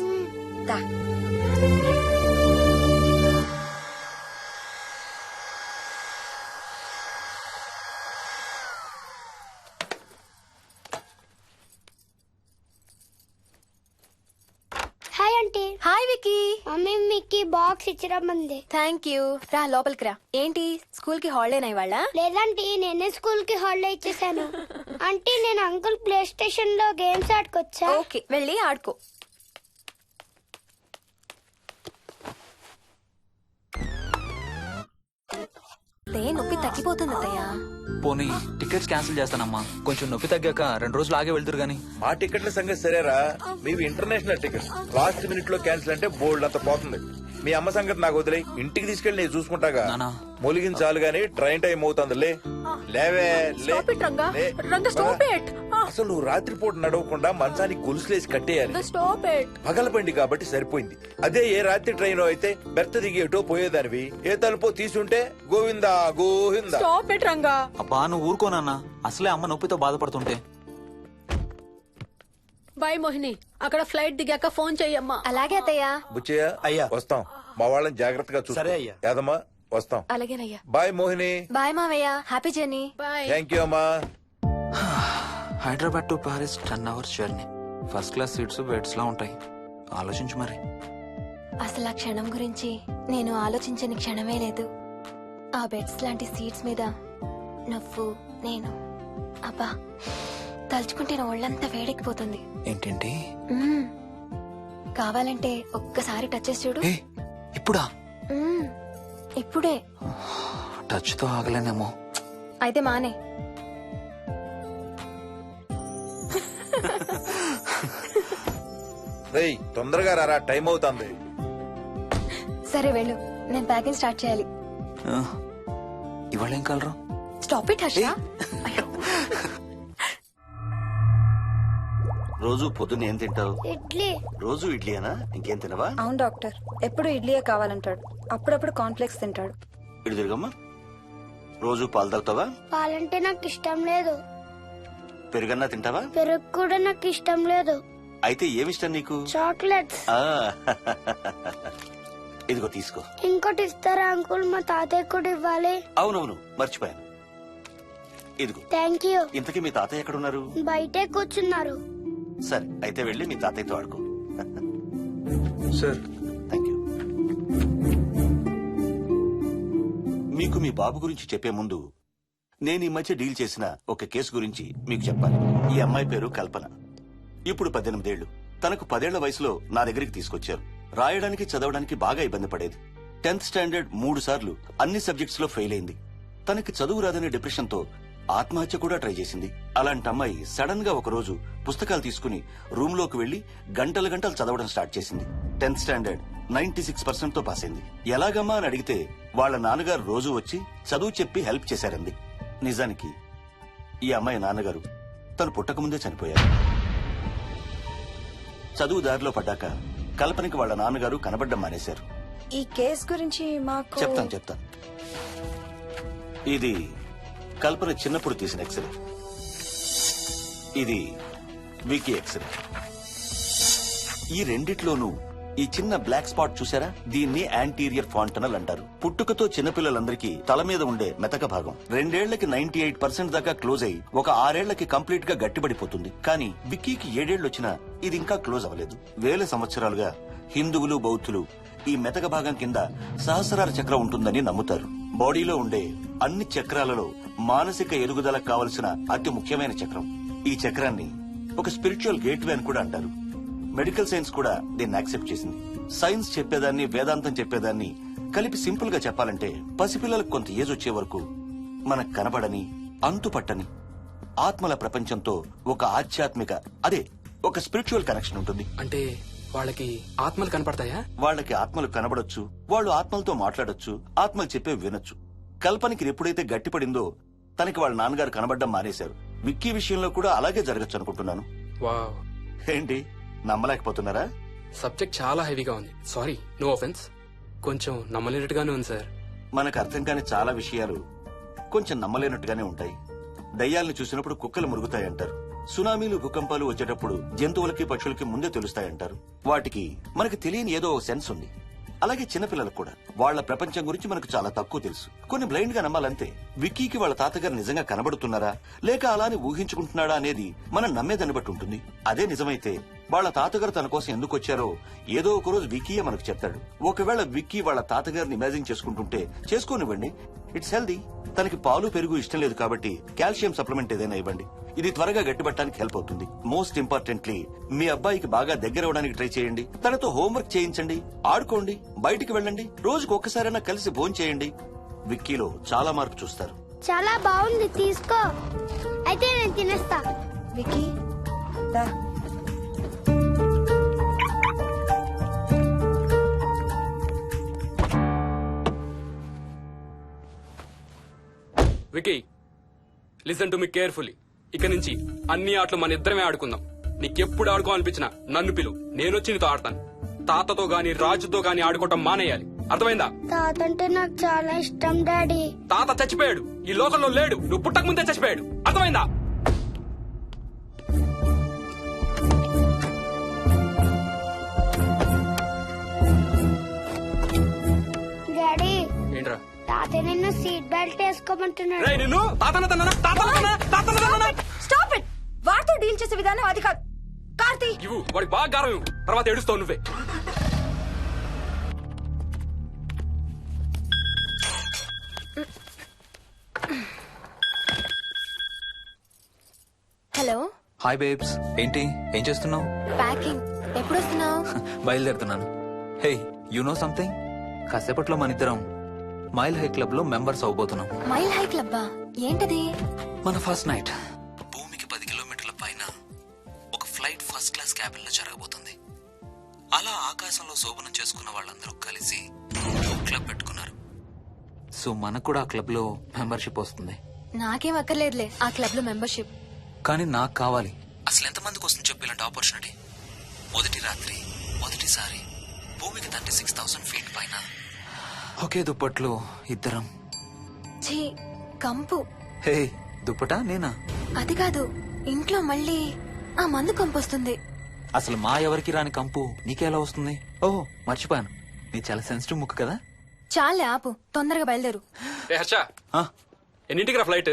దా. Hi aunty. Aunty. Hi Vicky. Mummy మీకు బాక్స్ ఇచ్చిరమ్మంది. Thank you. రా లోపలికి రా. ఏంటి స్కూల్ కి హాలిడేనా ఇవాళ? లేదంటే నేనే స్కూల్ కి హాలిడే ఇచ్చేసాను. అంటే నేను అంకుల్ ప్లే స్టేషన్ లో గేమ్స్ ఆడుకోవచ్చా? ఓకే, వెళ్ళి ఆడుకో. నొప్పి తగ్గిపోతుంది అత్తయ్య. పోనీ టికెట్స్ క్యాన్సిల్ చేస్తానమ్మా. కొంచెం నొప్పి తగ్గాక 2 రోజులు ఆగే వెళ్తురు గాని. మా టికెట్ల సంగతి సరేరా, మీవి ఇంటర్నేషనల్ టికెట్స్. లాస్ట్ మినిట్ లో క్యాన్సిల్ అంటే బోల్డ్ అంత పోతుంది. మీ అమ్మ సంగతి నాకు వదిలే, ఇంటికి తీసుకెళ్ళి నేను చూసుకుంటాగా. నానా. మొలిగించాలు గాని ట్రైన్ టైం అవుతుంది. లేవే లే. Stop it, Ranga. లే. Ranga, stop it. అసలు నువ్వు రాత్రిపూట నడవకుండా మంచానికి గొలుసులేసి కట్టేయాలి. Stop it. పగలబండి కాబట్టి సరిపోయింది. అదే ఏ రాత్రి ట్రైన్ అయితే బెర్త దిగి ఎటో పోయేదానివి. ఏ తలుపో తీసుంటే Govinda Govinda. Stop it, Ranga. అబ్బా నువ్వు ఊరుకోనన్నా, అసలే అమ్మ నొప్పితో బాధపడుతుంటే. బాయ్ మోహిని, అక్కడ ఫ్లైట్ దిగాక ఫోన్ చెయ్యమ్మా. అలాగే అత్తయ్య. బుచ్చయ్య అయ్యా. వస్తాం. మా వాళ్ళని జాగ్రత్తగా చూసుకో. సరే అయ్యా. యాదమ్మా వస్తాం. అలాగేనయ్యా. బాయ్ మోహిని. బాయ్ మావయ్య. Happy journey. Bye. Thank you అమ్మా. Hyderabad to Paris 10 hours journey. First class seats beds లా ఉంటాయి. ఆలోచించు మరి. అసలు ఆ క్షణం గురించి నేను ఆలోచించని క్షణమే లేదు. ఆ బెడ్స్ లాంటి సీట్స్ మీద నువ్వు నేను. అబ్బా తలుచుకుంటే నా ఒళ్ళంతా వేడెక్కిపోతుంది. ఏంటేంటి? మ్మ్. కావాలంటే ఒక్కసారి టచ్ చేసి చూడు. ఏ ఇప్పుడా? మ్మ్. ఇప్పుడే. టచ్ తో ఆగలేనేమో. అయితే మానే. రేయ్ తొందరగా రారా, టైం అవుతుంది. సరే వెళ్ళు, నేను ప్యాకింగ్ స్టార్ట్ చేయాలి. ఆ, ఇవాళ ఏం కలరు? Stop it Harsha. రోజు పొద్దున్న ఏం తింటావు? ఇడ్లీ. రోజు ఇడ్లీనా? ఇంకేం తినవా? అవును డాక్టర్, ఎప్పుడు ఇడ్లీయే కావాలంటాడు. అప్పుడప్పుడు కాన్ఫ్లెక్స్ తింటాడు. ఇటు తిరగమ్మా. రోజు పాలు తాగుతావా? పాలంటే నాకు ఇష్టం లేదు. పెరుగన్నా తింటావా? పెరుగు కూడా నాకు ఇష్టం లేదు. అయితే ఏమిష్టం నీకు? చాక్లెట్స్. ఆ, ఇదిగో తీసుకో. ఇంకోటి ఇస్తారా అంకుల్? మా తాతయ్య కూడా ఇవ్వాలి. అవునవును మర్చిపోయాను. ఇదిగో. Thank you. ఇంతకీ మీ తాతయ్య ఎక్కడున్నారు? బయటే కూర్చున్నారు. సరే అయితే వెళ్ళి మీ తాతయ్యతో ఆడుకో. Sir thank you. మీకు మీ బాబు గురించి చెప్పే ముందు నేను ఈ మధ్య డీల్ చేసిన ఒక కేసు గురించి మీకు చెప్పాలి. ఈ అమ్మాయి పేరు కల్పన. ఇప్పుడు 18 ఏళ్లు. తనకు 10 ఏళ్ల వయసులో నా దగ్గరికి తీసుకొచ్చారు. రాయడానికి చదవడానికి బాగా ఇబ్బంది పడేది. 10th స్టాండర్డ్ 3 సార్లు అన్ని సబ్జెక్ట్స్ లో ఫెయిల్ అయింది. తనకి చదువు రాదనే డిప్రెషన్ తో ఆత్మహత్య కూడా ట్రై చేసింది. అలాంటి అమ్మాయి సడన్ గా ఒక రోజు పుస్తకాలు తీసుకుని రూమ్ లోకి వెళ్లి గంటలు గంటలు చదవడం స్టార్ట్ చేసింది. 10th స్టాండర్డ్ 96% తో పాస్ అయింది. ఎలాగమ్మా అని అడిగితే వాళ్ళ నాన్నగారు రోజు వచ్చి చదువు చెప్పి హెల్ప్ చేశారంది. నిజానికి ఈ అమ్మాయి నాన్నగారు తను పుట్టకముందే చనిపోయారు. చదువు దారిలో పడ్డాక కల్పనకి వాళ్ళ నాన్నగారు కనబడ్డం మానేశారు. ఈ కేస్ గురించి మాకు చెప్తాను. ఇది కల్పన చిన్నప్పుడు తీసిన ఎక్స్రే. ఇది వికీ ఎక్స్రే. ఈ రెండిట్లోనూ ఈ చిన్న బ్లాక్ స్పాట్ చూసారా? దీన్ని యాంటీరియర్ ఫాంటనల్ అంటారు. పుట్టుకతో చిన్నపిల్లలందరికీ తల మీద ఉండే మెతక భాగం 2 ఏళ్లకి 98% దాకా క్లోజ్ అయి ఒక 6 ఏళ్లకి కంప్లీట్ గా గట్టిపడిపోతుంది. కానీ విక్కీకి 7 ఏళ్లు వచ్చినా ఇది ఇంకా క్లోజ్ అవ్వలేదు. వేల సంవత్సరాలుగా హిందువులు బౌద్ధులు ఈ మెతక భాగం కింద సహస్రార చక్రం ఉంటుందని నమ్ముతారు. బాడీలో ఉండే అన్ని చక్రాలలో మానసిక ఎదుగుదలకు కావలసిన అతి ముఖ్యమైన చక్రం. ఈ చక్రాన్ని ఒక స్పిరిచువల్ గేట్వే అని కూడా అంటారు. మెడికల్ సైన్స్ కూడా దీన్ని యాక్సెప్ట్ చేసింది. సైన్స్ చెప్పేదాన్ని వేదాంతం చెప్పేదాన్ని కలిపి సింపుల్ గా చెప్పాలంటే పసిపిల్లలకు కొంత ఏజ్ వచ్చే వరకు మనకు కనబడని అంతుపట్టని ఆత్మల ప్రపంచంతో ఒక ఆధ్యాత్మిక అదే ఒక స్పిరిచువల్ కనెక్షన్ ఉంటుంది. అంటే వాళ్ళకి ఆత్మలు కనపడతాయా? వాళ్ళకి ఆత్మలు కనబడొచ్చు, వాళ్ళు ఆత్మలతో మాట్లాడొచ్చు, ఆత్మలు చెప్పే వినొచ్చు. కల్పనకి ఎప్పుడైతే గట్టిపడిందో తనకి వాళ్ళ నాన్నగారు కనబడ్డం మానేశారు. విక్కీ విషయంలో కూడా అలాగే జరగచ్చు అనుకుంటున్నాను. వావ్, ఏంటి నమ్మలేకపోతున్నారా? సబ్జెక్ట్ చాలా హెవీగా ఉంది. Sorry, no offence. కొంచెం నమ్మలేనట్టుగానే ఉంది సార్. మనకు అర్థం కాని చాలా విషయాలు కొంచెం నమ్మలేనట్టుగానే ఉంటాయి. దయ్యాల్ని చూసినప్పుడు కుక్కలు మురుగుతాయంటారు. సునామీలు భూకంపాలు వచ్చేటప్పుడు జంతువులకి పక్షులకి ముందే తెలుస్తాయంటారు. వాటికి మనకి తెలియని ఏదో సెన్స్ ఉంది. అలాగే చిన్నపిల్లలకు కూడా వాళ్ల ప్రపంచం గురించి మనకు చాలా తక్కువ తెలుసు. కొన్ని బ్లైండ్ గా నమ్మాలంతే. విక్కీకి వాళ్ళ తాతగారు నిజంగా కనబడుతున్నారా లేక అలానే ఊహించుకుంటున్నాడా అనేది మనం నమ్మేదాన్ని బట్టి ఉంటుంది. అదే నిజమైతే వాళ్ళ తాతగారు తన కోసం ఎందుకు వచ్చారో ఏదో ఒక రోజు విక్కీయే మనకు చెప్తాడు. ఒకవేళ విక్కీ వాళ్ళ తాతగారిని ఇమాజిన్ చేసుకుంటుంటే చేసుకోనివ్వండి, ఇట్స్ హెల్దీ. తనకి పాలు పెరుగు ఇష్టం లేదు కాబట్టి కాల్షియం సప్లిమెంట్ ఏదైనా ఇవ్వండి. ఇది త్వరగా గట్టిపట్టడానికి హెల్ప్ అవుతుంది. మోస్ట్ ఇంపార్టెంట్లీ మీ అబ్బాయికి బాగా దగ్గర అవడానికి ట్రై చేయండి. తనతో హోంవర్క్ చేయించండి, ఆడుకోండి, బయటికి వెళ్ళండి, రోజుకు ఒక్కసారైనా కలిసి భోజనం చేయండి. విక్కీలో చాలా మార్పు చూస్తారు. చాలా బాగుంది, తీసుకో. అయితే నేను తినేస్తా. విక్కీ దా. Vicky, listen to me carefully. ఇక నుంచి అన్ని ఆటలు మన ఇద్దరమే ఆడుకుందాం. నీకెప్పుడు ఆడుకోవాలనిపించినా నన్ను పిలు, నేనొచ్చి నీతో ఆడతాను. తాతతో గాని రాజుతో గాని ఆడుకోవటం మానేయాలి, అర్థమైందా? తాత అంటే నాకు చాలా ఇష్టం డాడీ. తాత చచ్చిపోయాడు, ఈ లోకంలో లేడు. నువ్వు పుట్టక ముందే చచ్చిపోయాడు, అర్థమైందా? డాడీ ఏంట్రా? తాత నిన్ను సీట్ బెల్ట్ వేసుకోమంటున్నాడు. రేయ్, నిన్ను స్టాప్ ఇట్. వాడితో డీల్ చేసే విధానం అది కాదు. కార్తీ, ఇవ్వు, వాడికి బాగా గారం ఇవ్వు, తర్వాత ఏడుస్తావు నువ్వే. Hello, hi babes. ఏంటి, ఏం చేస్తున్నావు? ప్యాకింగ్. ఎప్పుడు వస్తున్నావు? బయలుదేరుతున్నాను. Hey, you know something? కాసేపట్లో మన ఇద్దరం మైల్ హై క్లబ్ లో మెంబర్స్ అవబోతున్నాం. మైల్ హై క్లబ్బా? ఏంటది? మన ఫస్ట్ నైట్ భూమికి 10 కిలోమీటర్ల పైన ఒక ఫ్లైట్ ఫస్ట్ క్లాస్ క్యాబిన్ లో జరగబోతుంది. అలా ఆకాశంలో శోభనం చేసుకున్న వాళ్ళందరూ కలిసి క్లబ్ పెట్టుకున్నారు. సో మనకు కూడా ఆ క్లబ్ లో మెంబర్షిప్ వస్తుంది. నాకేం అక్కర్లేదులే ఆ క్లబ్ లో మెంబర్షిప్. కానీ నాకు కావాలి. అసలు ఎంతమందికి వస్తుంది చెప్పు ఇలాంటి ఆపర్చునిటీ? మొదటి రాత్రి, మొదటిసారి భూమికి 36,000 ఫీట్ పైన ఒకే దుప్పట్లో ఇద్దరం. ఛీ, కంపు. హే, దుప్పటా నేనా? అది కాదు, ఇంట్లో మళ్ళీ ఆ మందు కంపొస్తుంది. అసలు మా ఎవరికి రాని కంపు నీకెలా వస్తుంది? ఓహో, మర్చిపోయాను, నీ చాలా సెన్సిటివ్ ముక్కు కదా. చాలే ఆపు, తొందరగా బయలుదేరు. ఏ హర్ష, ఎన్నింటికి రా ఫ్లైట్?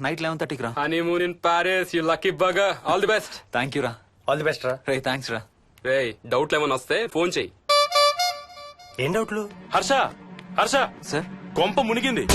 నైట్ 11:30కి రా. Honeymoon in Paris, you lucky bugger. All the best. Thank you రా. ఆల్ ది బెస్ట్ రా. రే, థ్యాంక్స్ రా. రే, డౌట్లు ఏమైనా వస్తే ఫోన్ చెయ్యి. ఏం డౌట్లు? హర్ష, హర్ష, సార్, కొంప మునిగింది.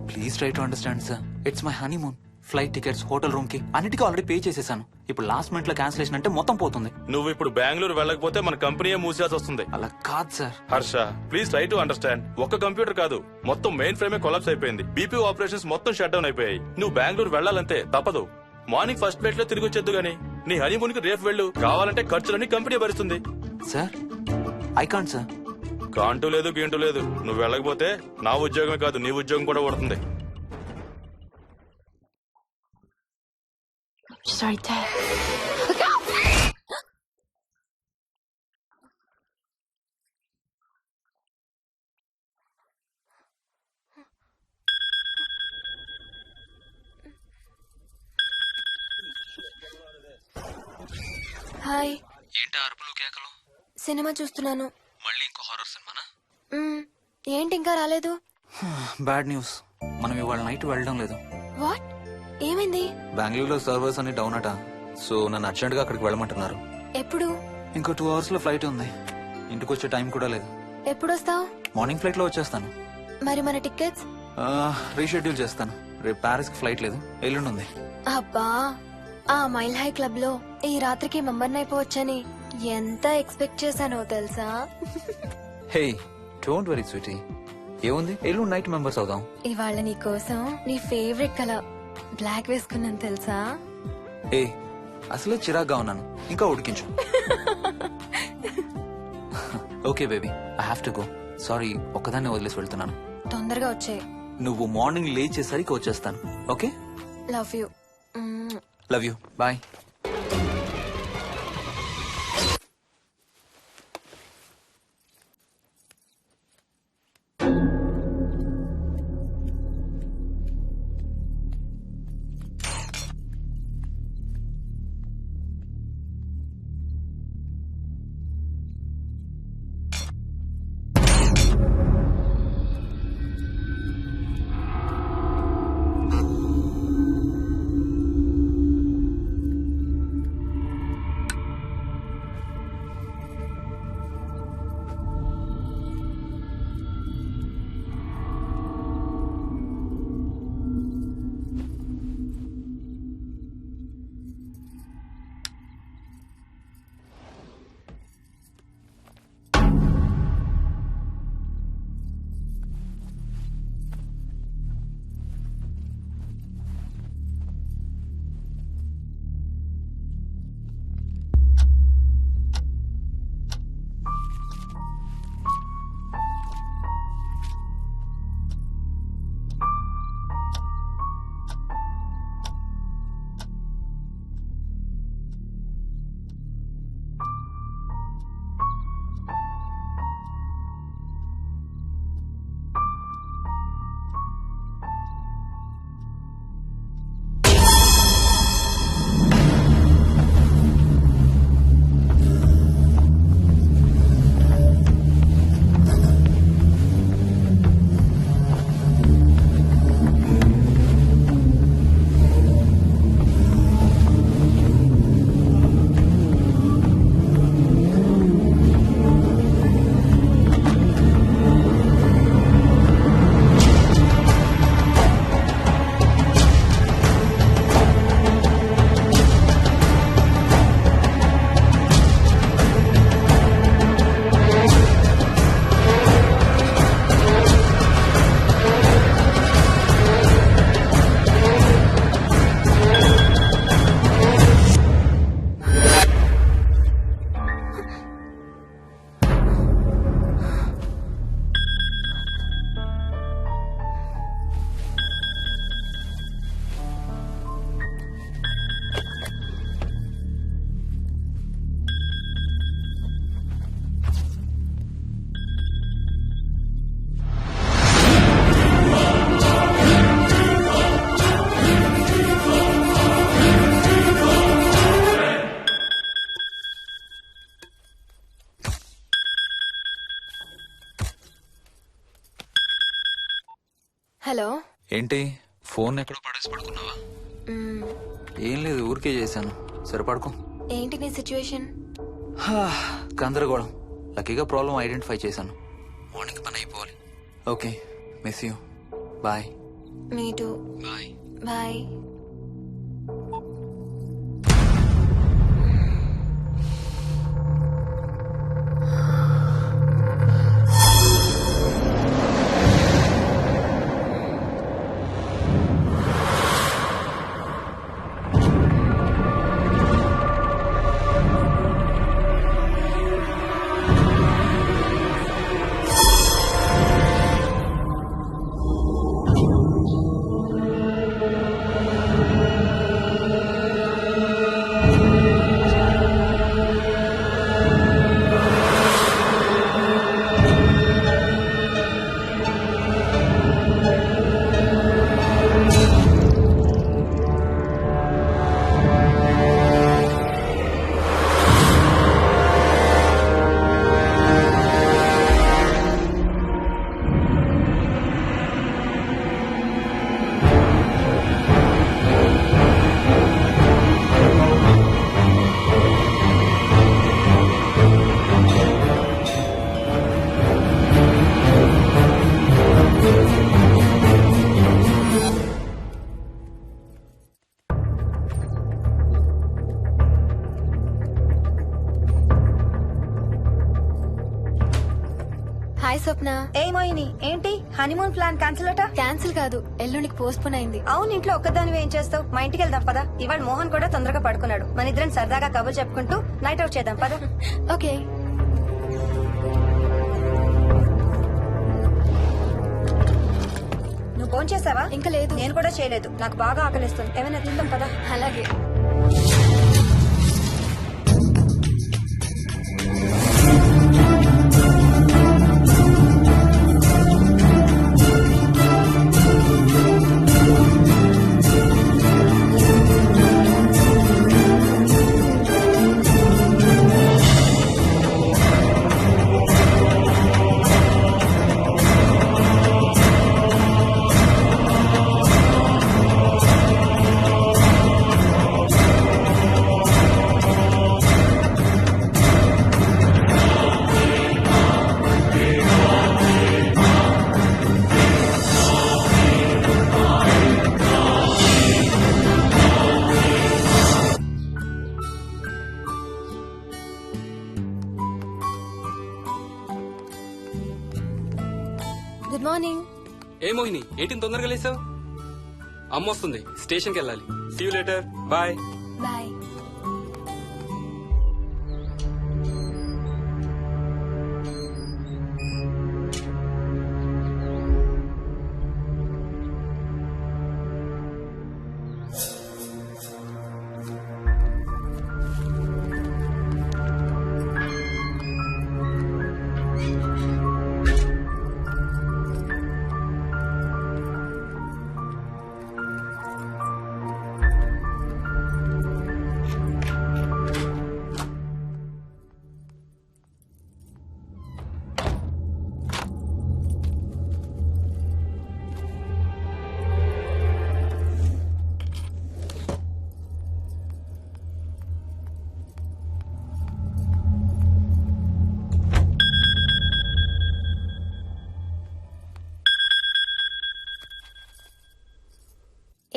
Please try to understand sir. It's my honeymoon. Flight tickets, hotel room కి అన్నిటికీ ఆల్రెడీ పే చేసేసాను. ఇప్పుడు లాస్ట్ మినిట్ లో క్యాన్సిలేషన్ అంటే మొత్తం పోతుంది. నువ్వు ఇప్పుడు బెంగళూరు వెళ్ళకపోతే మన కంపెనీయే మూసేయాల్సి వస్తుంది. అలా కాదు sir. Harsha, please try to understand. ఒక్క కంప్యూటర్ కాదు, మొత్తం మెయిన్ ఫ్రేమే కొలాప్స్ అయిపోయింది. బీపీ ఆపరేషన్స్ మొత్తం షట్ డౌన్ అయిపోయాయి. నువ్వు బెంగళూరు వెళ్ళాలంటే తప్పదు. మార్నింగ్ ఫస్ట్ ఫ్లైట్ లో తిరిగి వచ్చేద్దు గానీ నీ హనీమూన్ కి రేపు వెళ్ళు. కావాలంటే ఖర్చులన్నీ కంపెనీ భరిస్తుంది. Sir, I can't sir. Can't లేదు, గీంటూ లేదు. నువ్వు వెళ్ళకపోతే నా ఉద్యోగమే కాదు, నీ ఉద్యోగం కూడా పడుతుంది. Right there. హాయ్. ఏంటి అరుపులు కేకలు? సినిమా చూస్తున్నాను. మళ్ళీ ఇంకో హారర్ సినిమానా? ఏంటి ఇంకా రాలేదు? బ్యాడ్ న్యూస్, మనం ఇవాళ నైట్ వెళ్ళడం లేదు. వాట్? ఏమైంది? బెంగళూరులో సర్వర్స్ అన్ని డౌన్ అట. సో నన్ను అర్జెంట్ గా అక్కడికి వెళ్ళమంటున్నారు. ఎప్పుడు? ఇంకో 2 hours లో ఫ్లైట్ ఉంది. ఇంటికి వచ్చే టైం కూడా లేదు. ఎప్పుడు వస్తావు? మార్నింగ్ ఫ్లైట్ లో వచ్చేస్తాను. మరి మన టికెట్స్? రీషెడ్యూల్ చేస్తాను. రేపు ప్యారిస్ కి ఫ్లైట్ లేదు, ఎల్లుండి ఉంది. అబ్బా, ఆ మైల్ హై క్లబ్ లో ఈ రాత్రికి మెంబర్ని అయిపోవచ్చని ఎంత ఎక్స్పెక్ట్ చేశానో తెలుసా? హే డోంట్ వరీ స్వీటీ, ఏముంది ఎల్లుండి నైట్ మెంబర్స్ అవుదాం. ఇవాళ నీ కోసం నీ ఫేవరెట్ కలర్ బ్లాక్ వేసుకున్నాను తెలుసా? ఏ అసలే చిరాగ్గా ఉన్నాను, ఇంకా ఉడికించు. Okay baby, I have to go. Sorry, ఒక్కదాన్ని వదిలేసి వెళ్తున్నాను. తొందరగా వచ్చే. నువ్వు మార్నింగ్ లేచేసరికి వచ్చేస్తాను. Okay, love you. Love you, bye. Hello. ఏంటి ఫోన్ ఎక్కడో పడేసి పడుకున్నావా? ఏం లేదు, ఊరికే చేశాను. సరే పడుకో. ఏంటి నీ సిచ్యువేషన్? గందరగోళం. లక్కీగా ప్రాబ్లం ఐడెంటిఫై చేశాను. మార్నింగ్ పని అయిపోవాలి. Okay, miss you. Bye. Me too. Bye. Bye. Swapna. ఏ మోహిని, ఏంటి హనీమూన్ ప్లాన్ క్యాన్సిల్ అట? క్యాన్సిల్ కాదు, ఎల్లుండికి పోస్ట్ పోన్ అయింది. అవును, ఇంట్లో ఒక్కదానివే ఏం చేస్తావు? మా ఇంటికి వెళ్దాం పదా. ఇవాళ మోహన్ కూడా తొందరగా పడుకున్నాడు. మన ఇద్దరం సరదాగా కబుర్లు చెప్పుకుంటూ నైట్ అవుట్ చేద్దాం పదా. ఓకే. నువ్వు ఫోన్ చేసావా? ఇంకా లేదు. నేను కూడా చేయలేదు. నాకు బాగా ఆకలిస్తుంది. ఏమైనా తిందాం పదా. అలాగే. Good morning. ఏ మోహిని, ఏంటి తొందరగా లేసావు? అమ్మ వస్తుంది, స్టేషన్కి వెళ్ళాలి. See you later. Bye. Bye.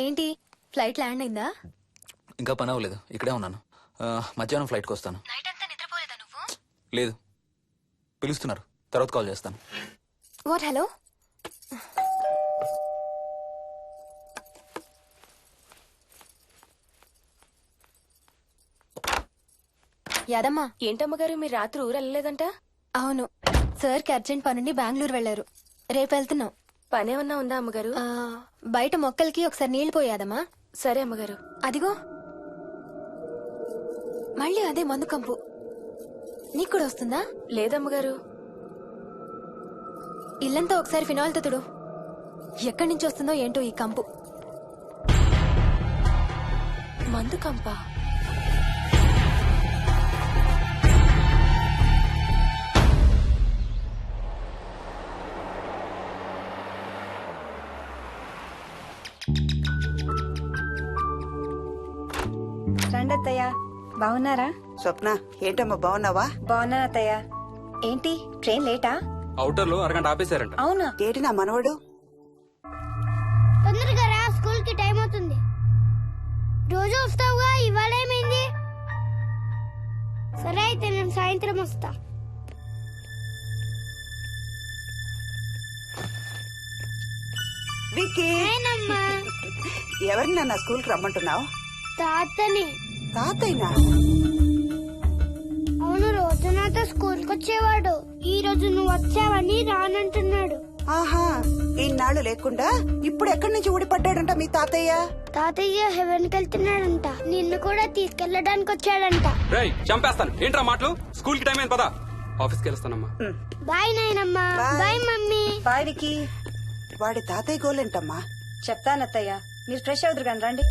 ఏంటి, ఫ్లైట్ ల్యాండ్ అయిందా? ఇంకా పని అవ్వలేదు, ఇక్కడే ఉన్నాను. మధ్యాహ్నం ఫ్లైట్కి వస్తాను. నైట్ అంతా నిద్రపోలేదా నువ్వు? లేదు, పిలుస్తున్నారు, తర్వాత కాల్ చేస్తాను. వాట్? హలో. యాదమ్మా. ఏంటమ్మగారు, మీరు రాత్రి ఊరు వెళ్ళలేదంట? అవును, సార్కి అర్జెంట్ పనుండి బెంగళూరు వెళ్లారు. రేపు వెళ్తున్నాం. పనేమన్నా ఉందా అమ్మగారు? బయట మొక్కలకి ఒకసారి నీళ్లు పోయాదమ్మా. సరే అమ్మగారు. అదిగో మళ్ళీ అదే మందు కంపు. నీకు కూడా వస్తుందా? లేదమ్మగారు. ఇల్లంతా ఒకసారి ఫినాయిల్ తో తుడు. ఎక్కడి నుంచి వస్తుందో ఏంటో ఈ కంపు. మందు కంపా? రండి అత్తయ్య. బాగున్నారా? స్వప్న, ఏంటమ్మా బాగున్నావా? బాగున్నాను అత్తయ్య. ఏంటి ట్రైన్ లేటా? అవుటర్ లో అరగంట ఆపేశారంట. అవునా? ఏంటి నా మనవడు? తొందరగా రా, స్కూల్ కి టైం అవుతుంది. రోజు వస్తావుగా, ఇవాళ ఏమైంది? సరే అయితే నేను సాయంత్రం వస్తా. విక్కీ, ఎవరిని నా స్కూల్ కి రమ్మంటున్నావు? తాతని. తాతయ్యనా? అవును, రోజు నాతో స్కూల్ కి వచ్చేవాడు. ఈ రోజు నువ్వు వచ్చావని రానంటున్నాడు. ఆహా, ఇన్నాళ్ళు లేకుండా ఇప్పుడు ఎక్కడి నుంచి ఊడిపడ్డాడంట మీ తాతయ్య? తాతయ్య హెవెన్ కి వెళ్తున్నాడంట. నిన్ను కూడా తీసుకెళ్లడానికి వచ్చాడంట. రేయ్, చంపేస్తాను. ఏంట్రా మాటలు? స్కూల్ కి టైం అయింది, పదా. ఆఫీస్కి వెళ్తానమ్మా. బాయ్ నాయనమ్మా. Bye mummy. బాయ్ వికీ. వాడి తాతయ్య గోలేంటమ్మా? చెప్తానత్తయ్య, మీరు ఫ్రెష్ అవుతురు కానీ రండి.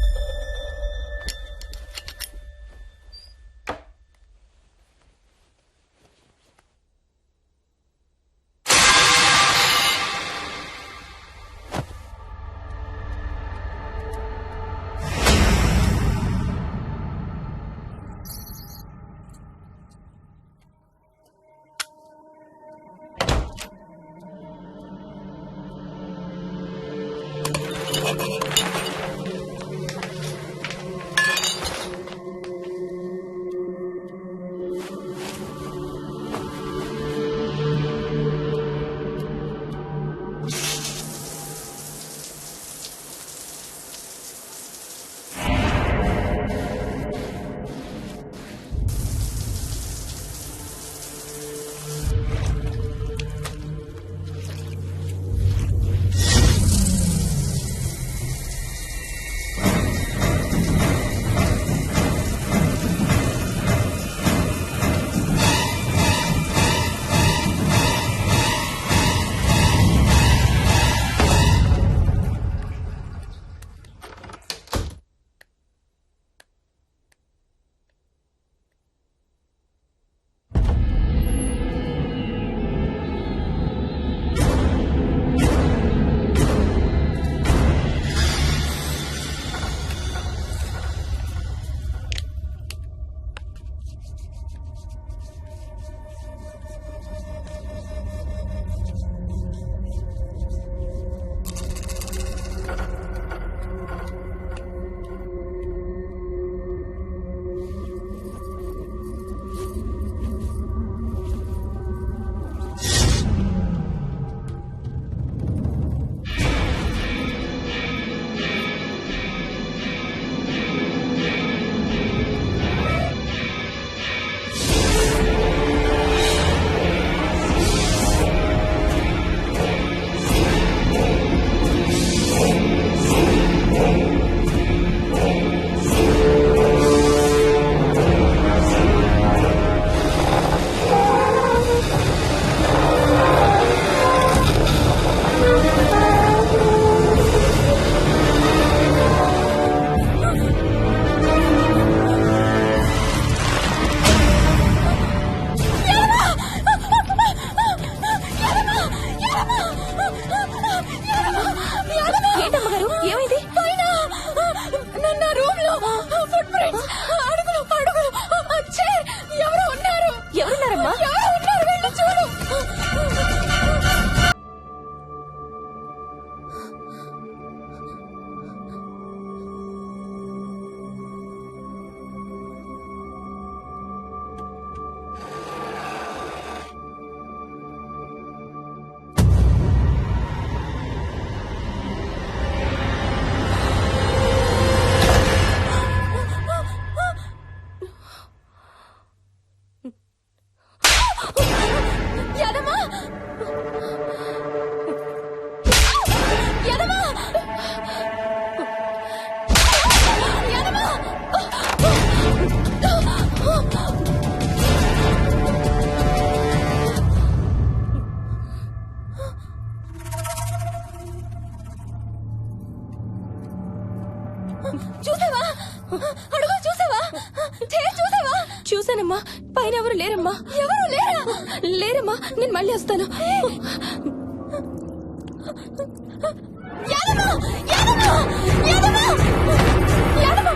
చూసావా అడుగు చూసావా చూసావా? చూసానమ్మా, పైన ఎవరు లేరమ్మా. ఎవరు లేరా? లేరమ్మా, నేను మళ్ళీ వస్తాను. యాదమ్మ! యాదమ్మ! యాదమ్మ! యాదమ్మ!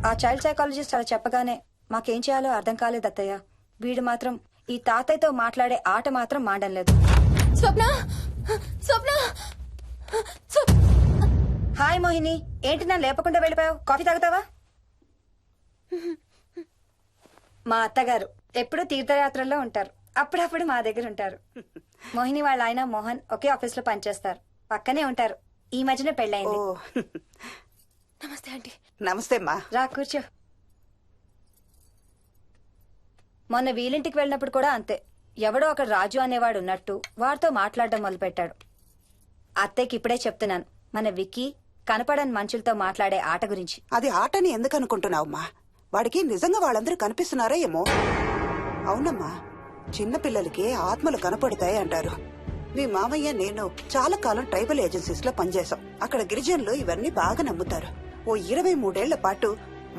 ఆ చైల్డ్ సైకాలజిస్ట్ అలా చెప్పగానే మాకేం చేయాలో అర్థం కాలేదు అత్తయ్య. వీడు మాత్రం ఈ తాతయ్యతో మాట్లాడే ఆట మాత్రం మాడం లేదు. స్వప్న స్వప్న హాయ్ మోహిని, ఏంటి నన్ను లేపకుండా వెళ్ళిపోయావు? కాఫీ తాగుతావా? మా అత్తగారు ఎప్పుడూ తీర్థయాత్రల్లో ఉంటారు, అప్పుడప్పుడు మా దగ్గర ఉంటారు. మోహిని వాళ్ళ ఆయన మోహన్ ఒకే ఆఫీస్ లో పనిచేస్తారు, పక్కనే ఉంటారు. ఈ మధ్యన పెళ్ళైంది. నమస్తే ఆంటీ. నమస్తే అమ్మా. రా కూర్చో. మొన్న వీలింటికి వెళ్ళినప్పుడు కూడా అంతే. ఎవడో ఒక రాజు అనేవాడు ఉన్నట్టు వాడితో మాట్లాడడం మొదలుపెట్టాడు. అత్తయ్యకి ఇప్పుడే చెప్తున్నాను, మన విక్కీ కనపడని మనుషులతో మాట్లాడే ఆట గురించి. అది ఆటని ఎందుకు అనుకుంటున్నావమ్మా? వాడికి నిజంగా వాళ్ళందరూ కనిపిస్తున్నారా ఏమో. అవునమ్మా, చిన్నపిల్లలకి ఆత్మలు కనపడతాయి అంటారు. మీ మామయ్య నేను చాలా కాలం ట్రైబల్ ఏజెన్సీస్ లో పనిచేశాం. అక్కడ గిరిజనులు ఇవన్నీ బాగా నమ్ముతారు. ఓ 23 ఏళ్ల పాటు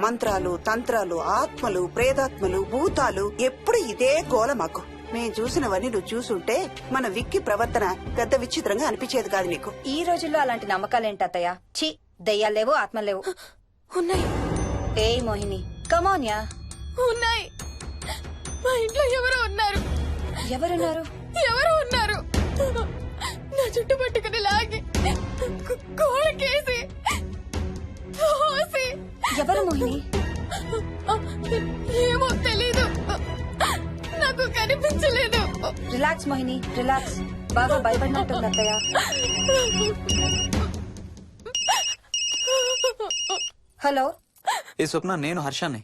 మంత్రాలు, తంత్రాలు, ఆత్మలు, ప్రేతాత్మలు, భూతాలు, ఎప్పుడు ఇదే గోల మాకు. మేం చూసినవన్నీ నువ్వు చూసుంటే మన విక్కి ప్రవర్తన పెద్ద విచిత్రంగా అనిపించేది కాదు నీకు. ఈ రోజుల్లో అలాంటి నమ్మకాలేంటి అత్తయ్య? ఛీ, దెయ్యాలు లేవు, ఆత్మలు లేవు. ఉన్నాయి. ఏ మోహిని, కమోన్యా. ఉన్నాయి. మా ఇంట్లో ఎవరో ఉన్నారు. ఎవరున్నారు? ఎవరో ఉన్నారు. నా చుట్టు పట్టుకుని లాగి కోళ్ళకేసి తోసి. ఎవరు మోహిని? ఏమో తెలీదు, నాకు కనిపించలేదు. Relax Mohini, relax. బాగా భయపడినట్టుంది అత్తయ్య. హలో. ఏ స్వప్న, నేను హర్షాన్ని.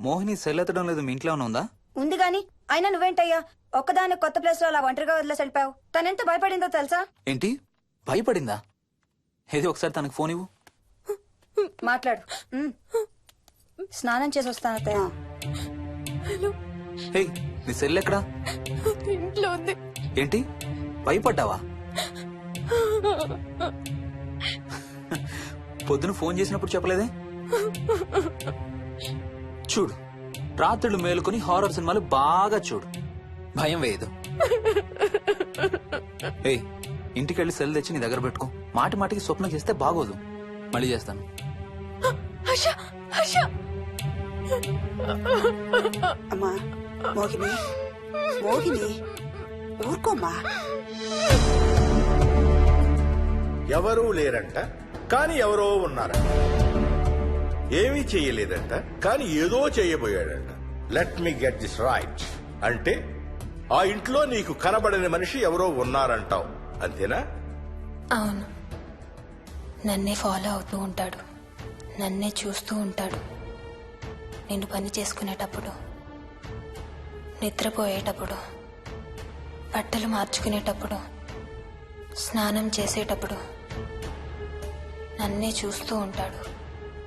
మోహిని సెల్ ఎత్తడం లేదు, మీ ఇంట్లో ఏమైనా ఉందా? ఉంది గాని, అయినా నువ్వేంటయ్యా ఒక్కదాని కొత్త ప్లేస్ లో అలా ఒంటరిగా వదిలేసి వెళ్ళిపోయావు? తనెంత భయపడిందో తెలుసా? ఏంటి, భయపడిందా? ఏది ఒకసారి తనకు ఫోన్ ఇవ్వు. మాట్లాడు. స్నానం చేసి వస్తాను అత్తయ్య. హే, నీ సెల్ ఎక్కడా? ఇంట్లో ఉంది. ఏంటి, భయపడ్డావా? పొద్దున ఫోన్ చేసినప్పుడు చెప్పలేదే? చూడు, రాత్రులు మేలుకొని హారర్ సినిమాలు బాగా చూడు, భయం వేయదు. ఏయ్, ఇంటికెళ్ళి సెల్ తెచ్చి నీ దగ్గర పెట్టుకో. మాటి మాటికి స్వప్నం చేస్తే బాగోదు. మళ్ళీ చేస్తాను. అమ్మా మోహిని, మోహిని ఊరుకోమ్మా. ఎవరూ లేరంట, కానీ ఎవరో ఉన్నారంట. ఏమీ చెయ్యలేదంట, కానీ ఏదో చెయ్యబోయాడంట. Let me get this right. అంటే ఆ ఇంట్లో నీకు కనబడని మనిషి ఎవరో ఉన్నారంటావు, అంతేనా? అవును. నన్నే ఫాలో అవుతూ ఉంటాడు, నన్నే చూస్తూ ఉంటాడు. నేను పని చేసుకునేటప్పుడు, నిద్రపోయేటప్పుడు, బట్టలు మార్చుకునేటప్పుడు, స్నానం చేసేటప్పుడు నన్నే చూస్తూ ఉంటాడు.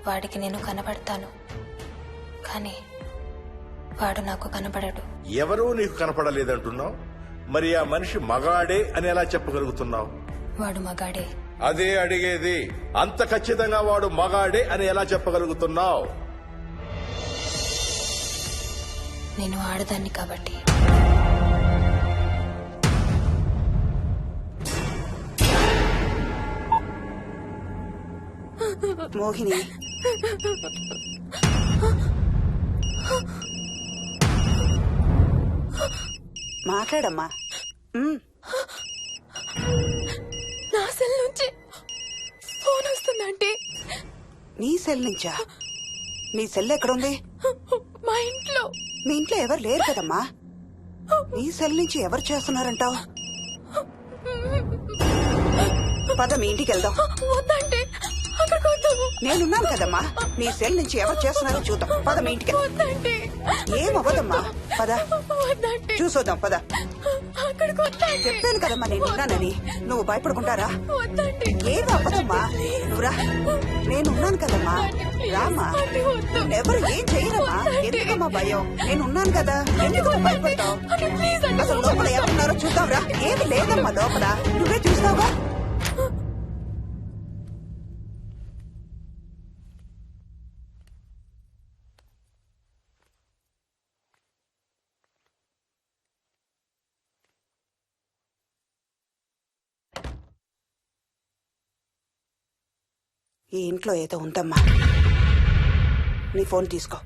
వాడికి నేను కనబడతాను, కానీ వాడు నాకు కనబడడు. ఎవరూ నీకు కనపడలేదంటున్నావు, మరి ఆ మనిషి మగాడే అని ఎలా చెప్పగలుగుతున్నావు? వాడు మగాడే. అదే అడిగేది. అంత ఖచ్చితంగా వాడు మగాడే అని ఎలా చెప్పగలుగుతున్నావు? నేను ఆడదాన్ని కాబట్టి. మోహిని మాట్లాడమ్మా. నా సెల్ నుంచి ఫోన్ వస్తుందంటే నీ సెల్ నుంచా? నీ సెల్ ఎక్కడుంది? మా ఇంట్లో. మీ ఇంట్లో ఎవరు లేరు కదమ్మా. నీ సెల్ నుంచి ఎవరు చేస్తున్నారంటావు? పద మీ ఇంటికి వెళ్దాం. వద్దంటే అక్కడికి వద్దాము. నేనున్నాను కదమ్మా. నీ సెల్ నుంచి ఎవరు చేస్తున్నారో చూద్దాం. పద మీ ఇంటికి. వద్దంటే ఏం అవ్వదమ్మా. పద వద్దంటే చూసొద్దాం. పద. అక్కడికి వద్దంటే. చెప్పాను కదమ్మా నేనున్నానని. నువ్వు భయపడుకుంటారా? వద్దంటే. ఏం అవ్వదమ్మా. నువ్వురా. నేనున్నాను కదమ్మా. రామ్మా. ఎవరు ఏం చేయరమ్మా. ఎందుకమ్మా భయం? నేనున్నాను కదా. ఎందుకమ్మా భయపడతావు? అసలు లోపల ఎవరున్నారో చూద్దాంరా. ఏమి లేదమ్మా లోపల. నువ్వే చూస్తావా? ఈ ఇంట్లో ఏదో ఉందమ్మా. నీ ఫోన్ తీసుకో.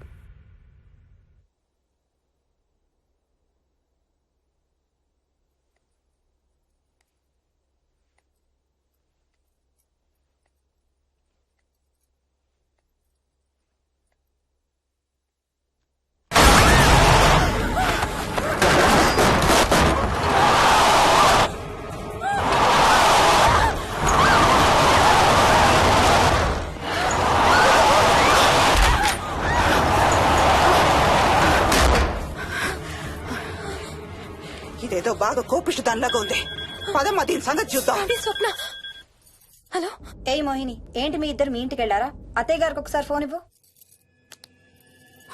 ఇదేదో బాగా కోపిష్టి దానిలాగా ఉంది. పదమ్మా దీని సంగతి చూద్దాం. స్వప్న. హలో. ఏయ్ మోహిని, ఏంటి మీ ఇద్దరు మీ ఇంటికి వెళ్లారా? అత్తయ్య గారికి ఒకసారి ఫోన్ ఇవ్వు.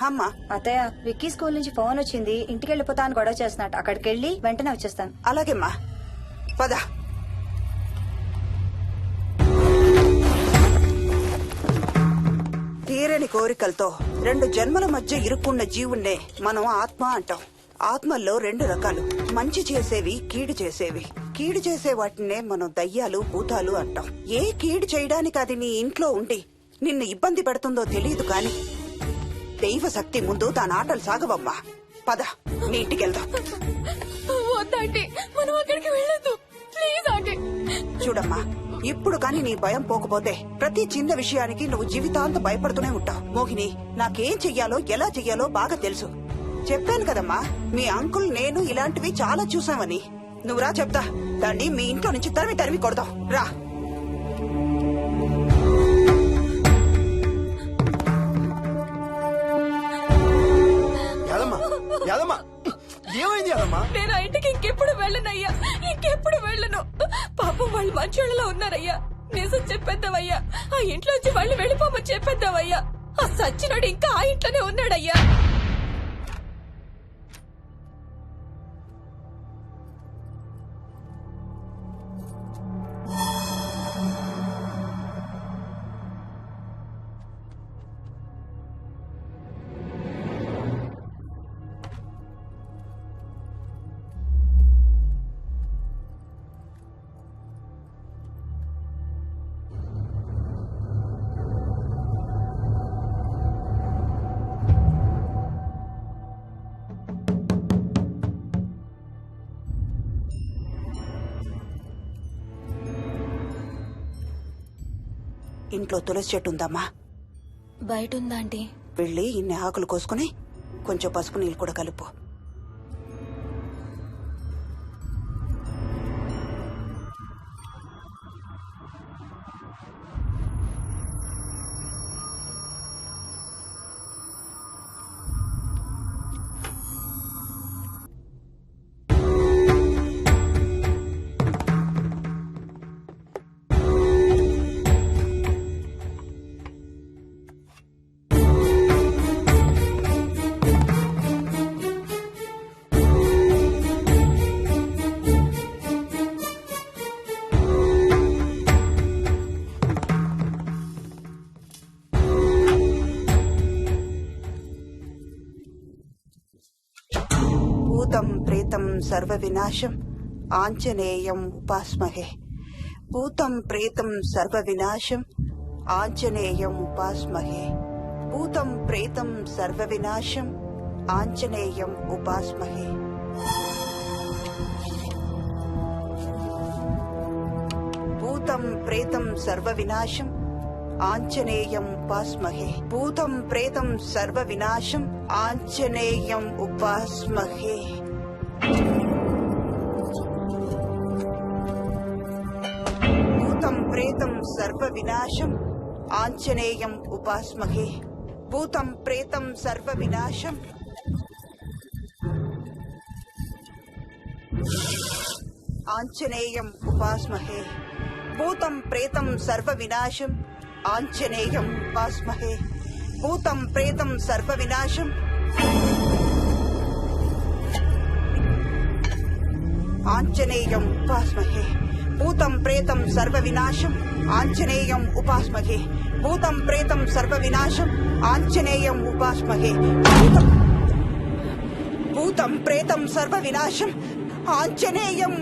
అమ్మా. అత్తయ్య, విక్కీ స్కూల్ నుంచి ఫోన్ వచ్చింది. ఇంటికి వెళ్ళిపోతా అని గొడవ చేస్తున్నట్టు. అక్కడికి వెళ్ళి వెంటనే వచ్చేస్తాను. అలాగేమ్మా. పద. తీరని కోరికలతో 2 జన్మల మధ్య ఇరుక్కున్న జీవుణ్ణే మనం ఆత్మ అంటాం. ఆత్మల్లో 2 రకాలు. మంచి చేసేవి, కీడు చేసేవి. కీడు చేసే వాటినే మనం దయ్యాలు, భూతాలు అంటాం. ఏ కీడు చేయడానికి అది నీ ఇంట్లో ఉండి నిన్ను ఇబ్బంది పెడుతుందో తెలియదు కాని దైవ శక్తి ముందు దాని ఆటలు సాగవమ్మా. పద నీ ఇంటికి వెళ్దాం. వద్దంటే మనం అక్కడికి వెళ్ళొద్దు. ప్లీజ్ అంటే. చూడమ్మా, ఇప్పుడు కాని నీ భయం పోకపోతే ప్రతి చిన్న విషయానికి నువ్వు జీవితాంతం భయపడుతూనే ఉంటావు. మోహిని, నాకేం చెయ్యాలో ఎలా చెయ్యాలో బాగా తెలుసు. చెప్పాను కదమ్మా, మీ అంకుల్ నేను ఇలాంటివి చాలా చూసామని. నువ్వు రా చెప్తా. దాన్ని మీ ఇంట్లో నుంచి తరిమి కొడదాం. రా. ఏమైంది యాదమ్మా? నేను ఆ ఇంటికి ఇంకెప్పుడు వెళ్ళనయ్యా. ఇంకెప్పుడు వెళ్ళను. పాపం వాళ్ళు మంచోళ్ళలో ఉన్నారయ్యా. నిజం చెప్పేద్దామయ్యా. ఆ ఇంట్లోంచి వాళ్ళు వెళ్ళిపోమని చెప్పేద్దామయ్యా. ఆ సచ్చినాడు ఇంకా ఆ ఇంట్లోనే ఉన్నాడయ్యా. ఇంట్లో తులసి చెట్టు ఉందమ్మా. బయట ఉందా ఆంటీ? వెళ్ళి ఇన్ని ఆకులు కోసుకుని కొంచెం పసుపు నీళ్ళు కూడా కలుపు. భూతం ప్రేతం సర్వ వినాశం ఆంజనేయం ఉపాస్మహే. భూతం ప్రేతం సర్వ వినాశం ఆంజనేయం ఉపాస్మహే భూతం ప్రేతం సర్వ వినాశం ఆంజనేయం ఉపాస్మహే భూతం ప్రేతం సర్వ వినాశం ఆంజనేయం ఉపాస్మహే భూతం ప్రేతం సర్వ వినాశం ఆంజనేయం ఉపాస్మహే భూతం ప్రేతం సర్వ వినాశం ఆంజనేయం ఉపాస్మహే భూతం ప్రేతం సర్వ వినాశం ఆంజనేయం ఉపాస్మహే భూతం ప్రేతం సర్వ వినాశం ఆంజనేయం ఉపాస్మహే భూతం ప్రేతం సర్వ వినాశం ఆంజనేయం ఉపాస్మహే భూతం ప్రేతం సర్వ వినాశం ఆంజనేయం ఉపాస్మహే భూతం ప్రేతం సర్వ వినాశం ఆంజనేయం ఉపాస్మహే భూతం ప్రేతం సర్వ వినాశం Anjaneyam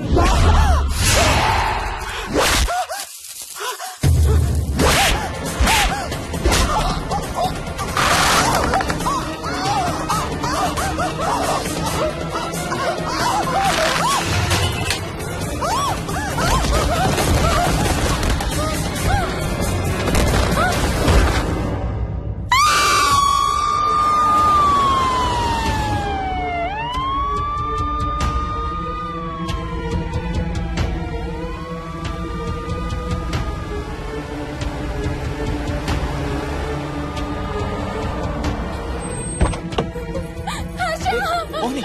Mohini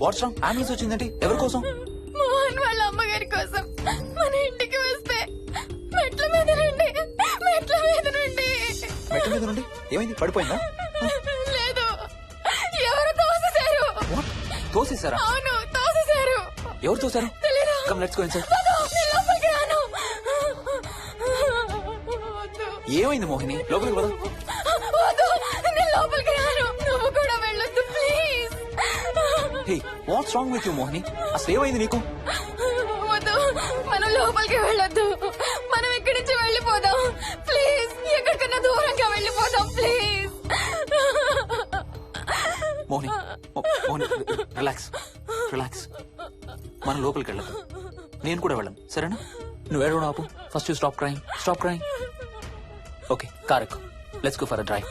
what's wrong? Ambulance వచ్చిందంటే ఎవరి కోసం? మోహన్ వాళ్ళ అమ్మగారి కోసం. మన ఇంటికి వస్తే మెట్ల మీద నుండి మెట్ల మీద నుండి ఏమైంది? పడిపోయిందా? లేదు, ఎవరు తోసేశారు. తోసేశారా? అవును, తోసేశారు. ఎవరు తోసారు? తెలీదు. Come let's go inside. లోపలికి రాను. ఏమైంది మోహిని? లోపలికి పద. వద్దు, నేను లోపలికి రాను. నువ్వు కూడా వెళ్ళొద్దు please. Hey what's wrong with you Mohini? అసలు ఏమైంది నీకు? వద్దు, మనం లోపలికి వెళ్ళొద్దు. మనం ఇక్కడి నుంచి వెళ్ళిపోదాం ప్లీజ్. ఎక్కడికన్నా దూరంగా వెళ్ళిపోదాం please. Mohini Mohini relax relax. మనం లోపలికి వెళ్ళదు. నేను కూడా వెళ్ళను, సరేనా? నువ్వు ఏడవడం ఆపు. First you stop crying. Okay, car ఎక్కు. Let's go for a drive.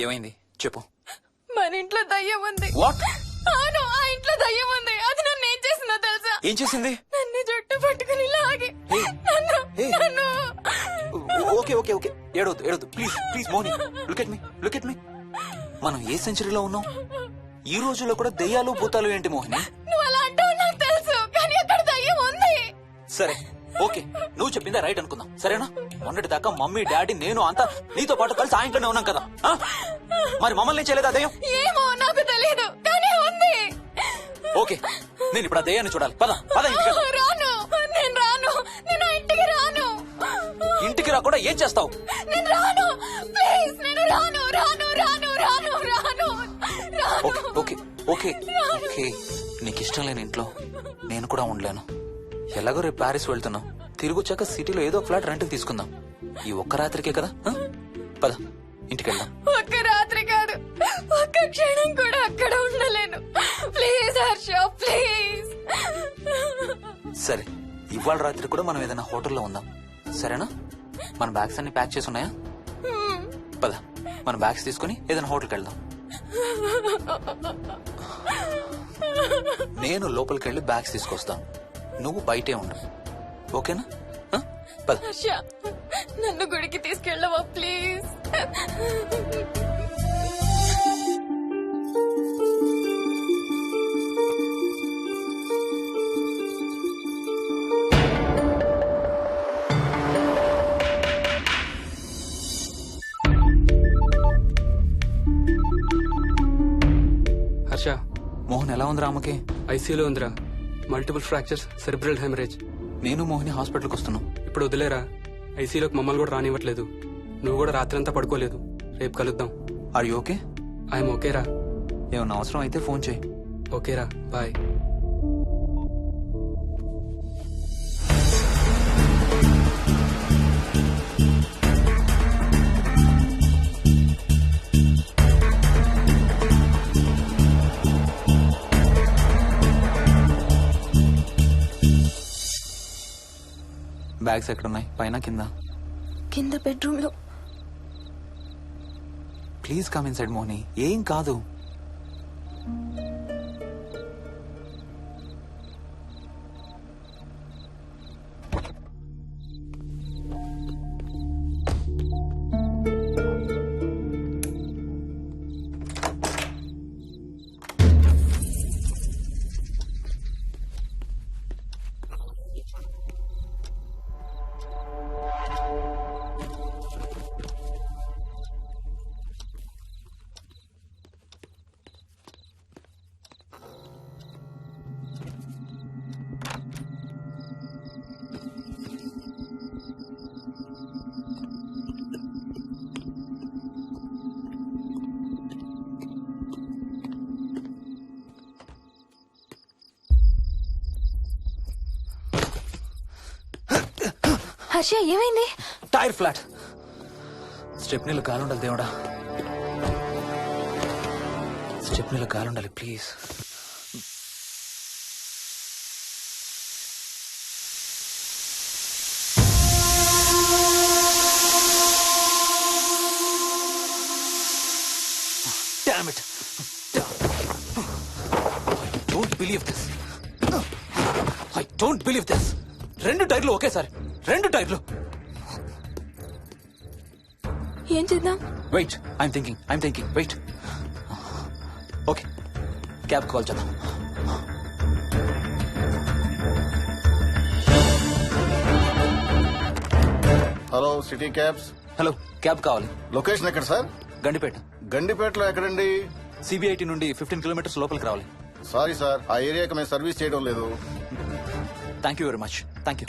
ఏమైంది చెప్పు. మన ఇంట్లో దయ్యం ఉంది. వాట్? అవును, ఆ ఇంట్లో దయ్యం ఉంది. అది నన్ను ఏం చేసిందో తెలుసా? ఏం చేసింది? నన్ను జుట్టు పట్టుకుని లాగి నన్ను ఓకే ఓకే ఓకే, ఏడవద్దు please Mohini. Look at me. మనం ఏ సెంచరీలో ఉన్నాం? ఈ రోజుల్లో కూడా దెయ్యాలు భూతాలు ఏంటి మోహిని? నువ్వు అలా అంటావు నాకు తెలుసు, కానీ అక్కడ దయ్యం ఉంది. సరే ఓకే, నువ్వు చెప్పిందే రైట్ అనుకుందాం, సరేనా? మొన్నటి దాకా మమ్మీ డాడీ నేను అంతా నీతో పాటు కలిసి ఆ ఇంట్లోనే ఉన్నాం కదా. మరి మమ్మల్ని చేయలేదా దెయ్యం? ఏమో నాకు తెలియదు, కానీ ఉంది. ఓకే, నేను ఇప్పుడు ఆ దెయ్యాన్ని చూడాలి. పద ఇంటికి వెళ్దాం. నేను రాను. నేను ఆ ఇంటికి రాను. ఇంటికి రాకుండా ఏం చేస్తావు? నేను రాను ప్లీజ్. నేను రాను. ఓకే నీకు ఇష్టం లేని ఇంట్లో నేను కూడా ఉండలేను. ఎలాగో రేపు ప్యారిస్ వెళ్తున్నాం. తిరిగి వచ్చాక సిటీలో ఏదో ఫ్లాట్ రెంట్కి తీసుకుందాం. ఈ ఒక్క రాత్రికే కదా. పద ఇంటికి వెళ్దాం. ఒక్క రాత్రి కాదు, ఒక్క క్షణం కూడా అక్కడ ఉండలేను. Please Harsha, please. సరే, ఇవాళ రాత్రి కూడా మనం ఏదైనా హోటల్లో ఉందాం, సరేనా? మన బ్యాగ్స్ అన్ని ప్యాక్ చేసి ఉన్నాయా? పద మన బ్యాగ్స్ తీసుకుని ఏదైనా హోటల్కి వెళ్దాం. నేను లోపలికి వెళ్ళి బ్యాగ్స్ తీసుకొస్తాను, నువ్వు బయటే ఉండు, ఓకేనా? పద. హర్ష, నన్ను గుడికి తీసుకెళ్ళవా ప్లీజ్? హర్ష, మోహన్ ఎలా ఉంది రామకి? ఐసీయూలో ఉందిరా. Multiple fractures, cerebral haemorrhage. నేను మోహిని హాస్పిటల్కి వస్తున్నాం. ఇప్పుడు వదిలేరా, ఐసీలోకి మమ్మల్ని కూడా రానివ్వట్లేదు. నువ్వు కూడా రాత్రంతా పడుకోలేదు. రేపు కలుద్దాం. Are you okay? ఐఎమ్ ఓకేరా. ఏమన్నా అవసరం అయితే ఫోన్ చేయి. ఓకేరా, బాయ్. బ్యాగ్స్ ఎక్కడున్నాయి? పైన కింద? కింద బెడ్రూమ్ లో. Please come inside Mohini. ఏం కాదు. హర్ష ఏమైంది? Tyre flat. స్టెప్నీలో కాలుండాలి దేవుడా. స్టెప్నీలో కాలుండాలి please. Damn it. I don't believe this. I don't believe this. 2 టైర్లు ఒకేసారి. 2 టైర్లు. ఏం చేద్దాం? Wait, I'm thinking. Wait. Okay, cab call చేద్దాం. Hello, city cabs. Hello, cab కావాలి. లొకేషన్ ఎక్కడ సార్? గండిపేట. గండిపేటలో ఎక్కడండి? సిబిఐటి నుండి 15 కిలోమీటర్స్ లోపలికి రావాలి. సారీ సార్, ఆ ఏరియాకి మేము సర్వీస్ చేయడం లేదు. Thank you very much. Thank you.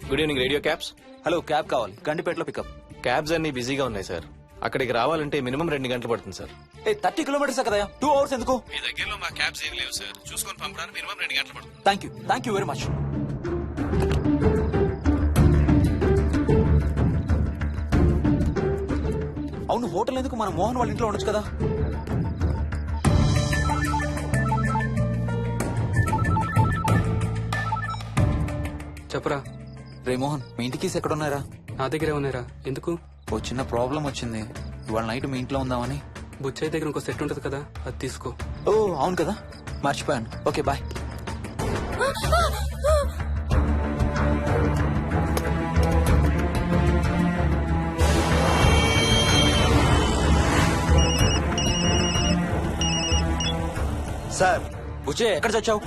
Good evening radio cabs. Hello, cab కావాలి. గండిపేటలో పికప్. క్యాబ్స్ అన్ని బిజీగా ఉన్నాయి సార్. అక్కడికి రావాలంటే మినిమం 2 గంటలు పడుతుంది సార్. 30 కిలోమీటర్స్ కదా, 2 అవర్స్ ఎందుకు? మీ దగ్గరలో మా క్యాబ్స్ ఏం లేవు సార్. చూసుకొని పంపడానికి మినిమం 2 గంటలు పడుతుంది. Thank you very much. అవును, హోటల్ ఎందుకు? మన మోహన్ వాళ్ళ ఇంట్లో ఉండొచ్చు కదా. చెప్పరా. రే మోహన్, మీ ఇంటికి ఎక్కడ ఉన్నారా? నా దగ్గరే ఉన్నారా. ఎందుకు? ఓ చిన్న ప్రాబ్లం వచ్చింది. ఇవాళ నైట్ మీ ఇంట్లో ఉందామని. బుచ్చయ్య దగ్గర ఇంకో సెట్ ఉంటది కదా, అది తీసుకో. ఓ అవును కదా, మర్చిపోయాను. Okay bye. సార్, బుచ్చయ్య ఎక్కడ చచ్చావు?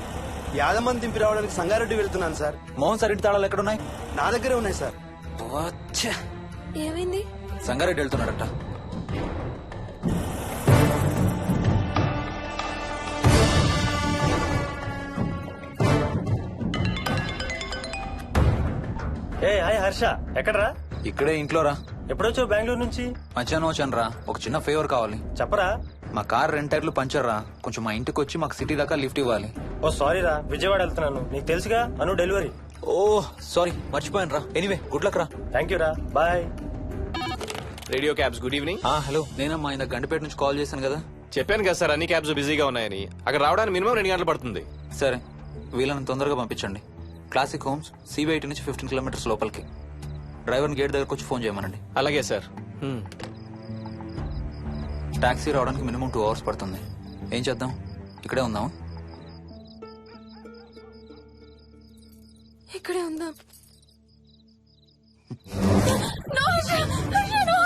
యాదమ్మని దింపి రావడానికి సంగారెడ్డి వెళ్తున్నాను సార్. మోహన్ సార్ ఇంటి తాళాలు ఎక్కడ ఉన్నాయి? నా దగ్గరే ఉన్నాయి సార్. ఏమైంది? సంగారెడ్డి వెళ్తున్నాడట. ఏ హాయ్ హర్ష, ఎక్కడరా? ఇక్కడే ఇంట్లో రా. ఎప్పుడొచ్చావు బెంగళూరు నుంచి? మధ్యాహ్నం వచ్చాను రా. ఒక చిన్న ఫేవర్ కావాలి. చెప్పరా. మా కార్ 2 టైర్లు పంచర్ రా. కొంచెం మా ఇంటికి వచ్చి మాకు సిటీ దాకా లిఫ్ట్ ఇవ్వాలి. ఓ సారీ రా, విజయవాడ వెళ్తున్నాను. నీకు తెలుసుగా, అను డెలివరీ. ఓ సారీ, మర్చిపోయాను రా. ఎనీవే, గుడ్ లక్ రా. థ్యాంక్ యూ రా, bye. Radio cabs, good evening. Hello, నేనమ్మా ఇంత గండిపేట నుంచి కాల్ చేశాను కదా. చెప్పాను కదా సార్, అన్ని క్యాబ్స్ బిజీగా ఉన్నాయని. అక్కడ రావడానికి మినిమం 2 గంటలు పడుతుంది. సరే, వీళ్ళని తొందరగా పంపించండి. క్లాసిక్ హోమ్స్, సిబిఐటి నుంచి 15 కిలోమీటర్స్ లోపలికి. డ్రైవర్ని గేట్ దగ్గరకు వచ్చి ఫోన్ చేయమనండి. అలాగే సార్. టాక్సీ రావడానికి మినిమం 2 అవర్స్ పడుతుంది. ఏం చేద్దాం? ఇక్కడే ఉందాం. ఇక్కడే ఉందాం.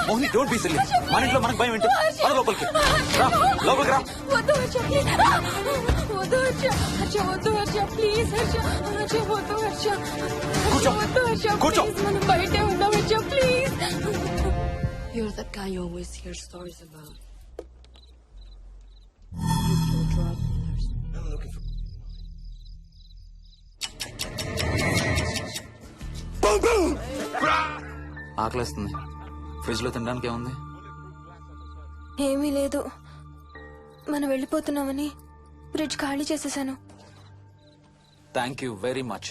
Mohini, don't be silly. మన ఇంట్లో మనకు భయం ఏంటి? మన లోపలికి రా, లోపలికి రా. వద్దు హర్ష, ప్లీజ్. వద్దు హర్ష. హర్ష వద్దు హర్ష, ప్లీజ్ హర్ష. హర్ష వద్దు హర్ష. కూర్చో. వద్దు హర్ష, కూర్చో. ప్లీజ్. మనం బయటే ఉందాం Harsha, please. You're that guy you always hear stories about. He killed drug dealers. I'm looking for. ఆకలేస్తుంది. ఫ్రిడ్జ్ లో తినడానికి ఏముంది? ఏమీ లేదు. మనం వెళ్ళిపోతున్నామని ఫ్రిడ్జ్ ఖాళీ చేసేసాను. Thank you very much.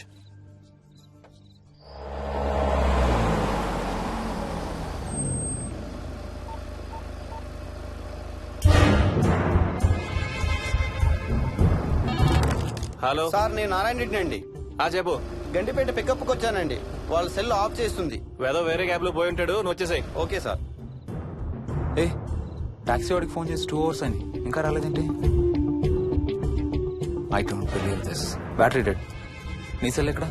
Hello sir, నేను నారాయణ రెడ్డి అండి. చెప్పు. గండిపేట పికప్కి వచ్చానండి. వాళ్ళ సెల్ ఆఫ్ చేస్తుంది. ఏదో వేరే క్యాబ్ లో పోయి ఉంటాడు. నువ్వు వచ్చేసాయి. Okay sir. ఏ టాక్సీ వాడికి ఫోన్ చేసి 2 hours అని ఇంకా రాలేదేంటి? I don't believe this. Battery dead. నీ సెల్ ఎక్కడ?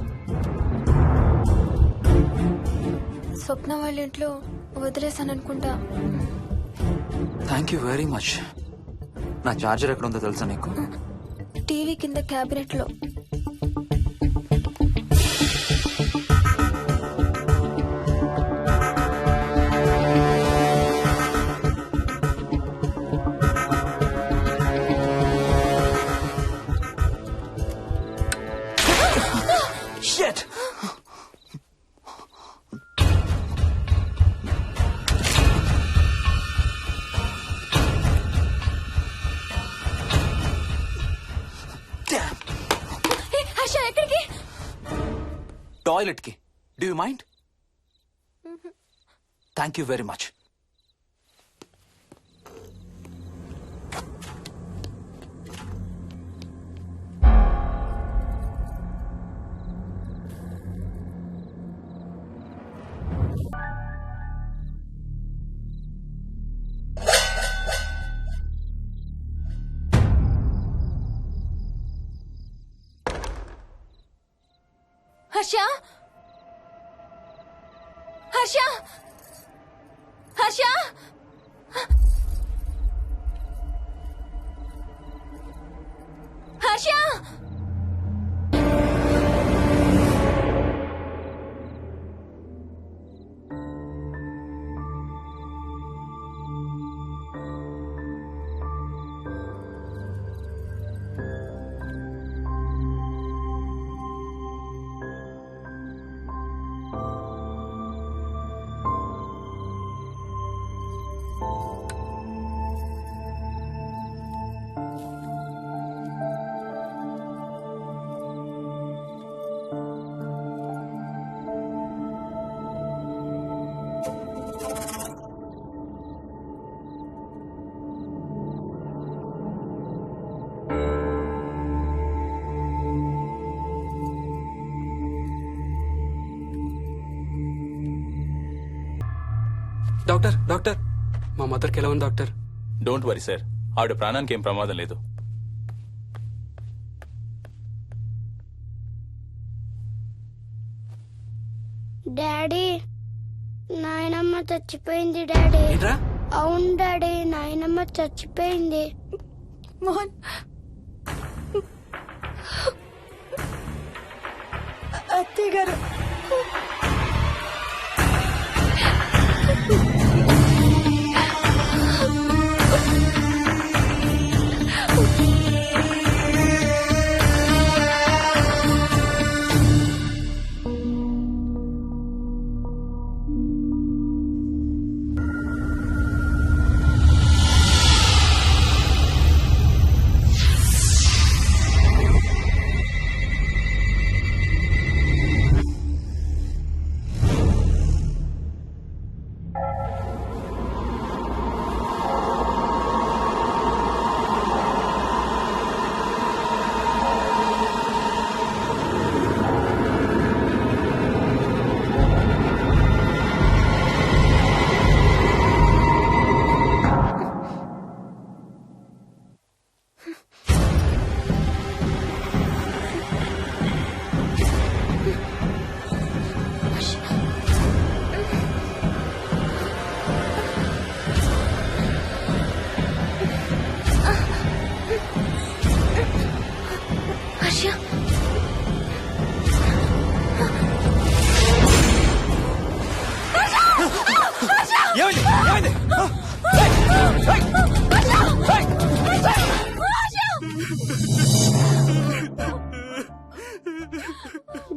స్వప్న వాళ్ళ ఇంట్లో వదిలేసాను అనుకుంటా. Thank you very much. నా చార్జర్ ఎక్కడ ఉందో తెలుసా నీకు? టీవీ కింద క్యాబినెట్ లో. Shit! హర్ష ఎక్కడికి? టాయిలెట్ కి. Do you mind? Thank you very much. Harsha Harsha Harsha Harsha doctor doctor, మా మదర్కి ఎలా ఉంది డాక్టర్? డోంట్ వరీ సార్, ఆవిడ ప్రాణానికి ఏం ప్రమాదం లేదు. డాడీ, నాయనమ్మ చచ్చిపోయింది డాడీ. ఏంట్రా? అవును డాడీ, నాయనమ్మ చచ్చిపోయింది. మోహన్, అత్తయ్య గారు.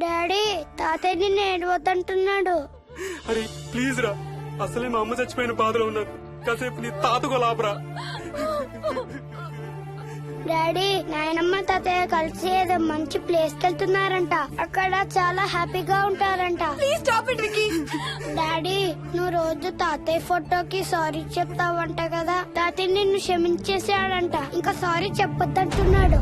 డాడీ తాతయ్య నిన్ను ఏడవద్దంటున్నాడు. అరే ప్లీజ్ రా, అసలే మా అమ్మ చచ్చిపోయిన బాధలో ఉన్నారు. కాసేపు నీ తాతకు లాభరా. డాడీ నాయనమ్మ తాతయ్య కలిసి ఏదో మంచి ప్లేస్ కి వెళ్తున్నారంట. అక్కడ చాలా హ్యాపీగా ఉంటారంట. డాడీ నువ్వు రోజు తాతయ్య ఫోటోకి సారీ చెప్తావంట కదా. తాతయ్య నిన్ను క్షమించేసాడంట. ఇంకా సారీ చెప్పొద్దంటున్నాడు.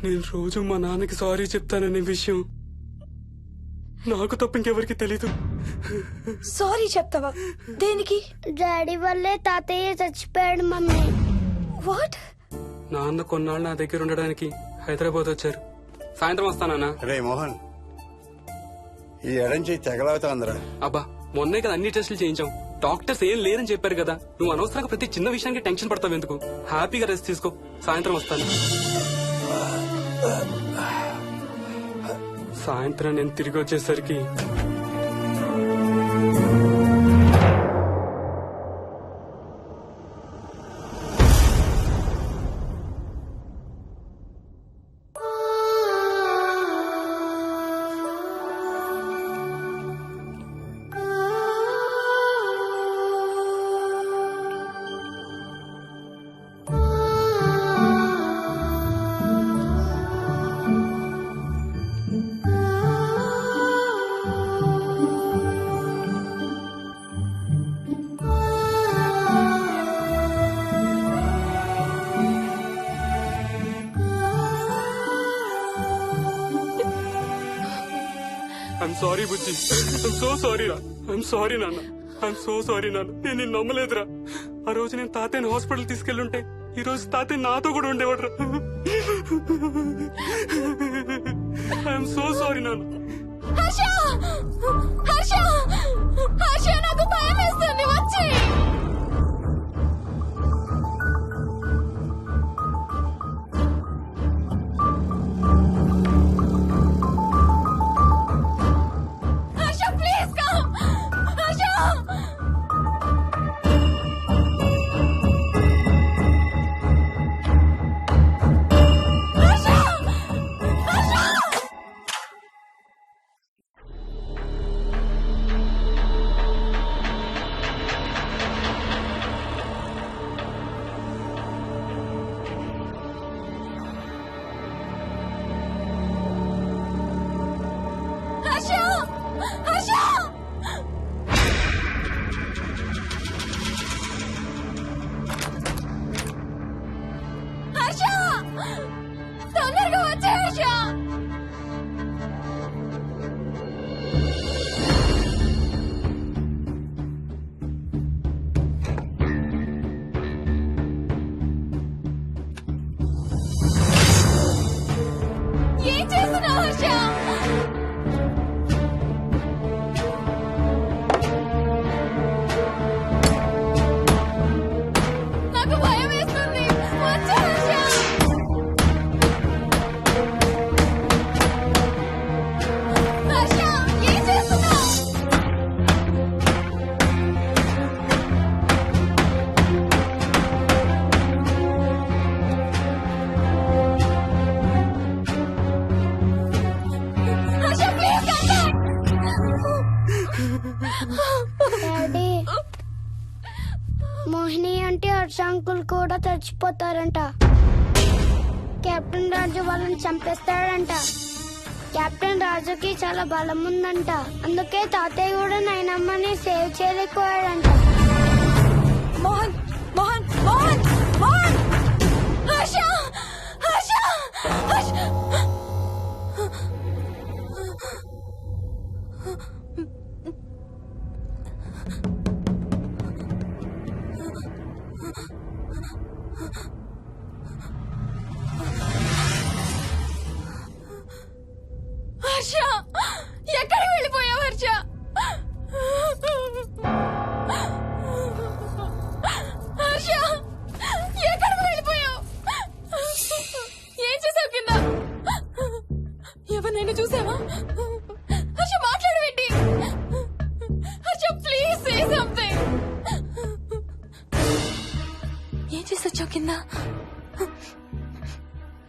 నేను రోజు మా నాన్నకి సారీ చెప్తాననే విషయం నాకు తప్ప ఇంకెవరికి తెలీదు. సారీ చెప్తావా? దేనికి? డాడీ వల్లే తాతయ్య చచ్చిపోయాడు మమ్మీ. వాట్? నాన్న కొన్నాళ్ళు నా దగ్గర ఉండడానికి హైదరాబాద్ వచ్చారు. సాయంత్రం వస్తానా? రే మోహన్, ఈ ఎడంచి తెగలవుతోందిరా. అబ్బా మొన్నే కదా అన్ని టెస్టులు చేయించాం. డాక్టర్స్ ఏం లేదని చెప్పారు కదా. నువ్వు అనవసరంగా ప్రతి చిన్న విషయానికి టెన్షన్ పడతావు ఎందుకు? హ్యాపీగా రెస్ట్ తీసుకో. సాయంత్రం వస్తాను. సాయంత్రం నేను తిరిగి వచ్చేసరికి I'm sorry Bujji. I'm so sorry రా. ఐఎమ్ సారీ నాన్న. ఐఎమ్ సో సారీ నాన్న. నేను నిన్ను నమ్మలేదురా. ఆ రోజు నేను తాతయ్యని హాస్పిటల్ తీసుకెళ్లుంటే ఈ రోజు తాతయ్య నాతో కూడా ఉండేవాడు రా. ఐఎమ్ సో సారీ నాన్న. నాకు భయం వేస్తుంది. వచ్చి తొందరగా వచ్చే హర్ష. ఏం చేస్తున్నావు హర్ష? నాకు భయం వేస్తుంది. వచ్చే హర్ష. హర్ష ఏం చేస్తున్నావు? హర్ష ప్లీజ్ డాడీ మోహిని అంటే హర్ష అంకుల్ కూడా చచ్చిపోతారంట. కెప్టెన్ రాజు వాళ్ళని చంపేస్తాడంట. కెప్టెన్ రాజుకి చాలా బలం ఉందంట. అందుకే తాతయ్య కూడా నాయనమ్మని సేవ్ చేయలేకపోయాడంట. మోహన్ మోహన్ మోహన్ మోహన్. హర్ష హర్ష హర్ష. హర్ష ఎక్కడికి వెళ్ళిపోయావు హర్ష? చూసావా? హర్ష మాట్లాడవేంటి? Harsha please say something. ఏం చేసొచ్చావు కింద?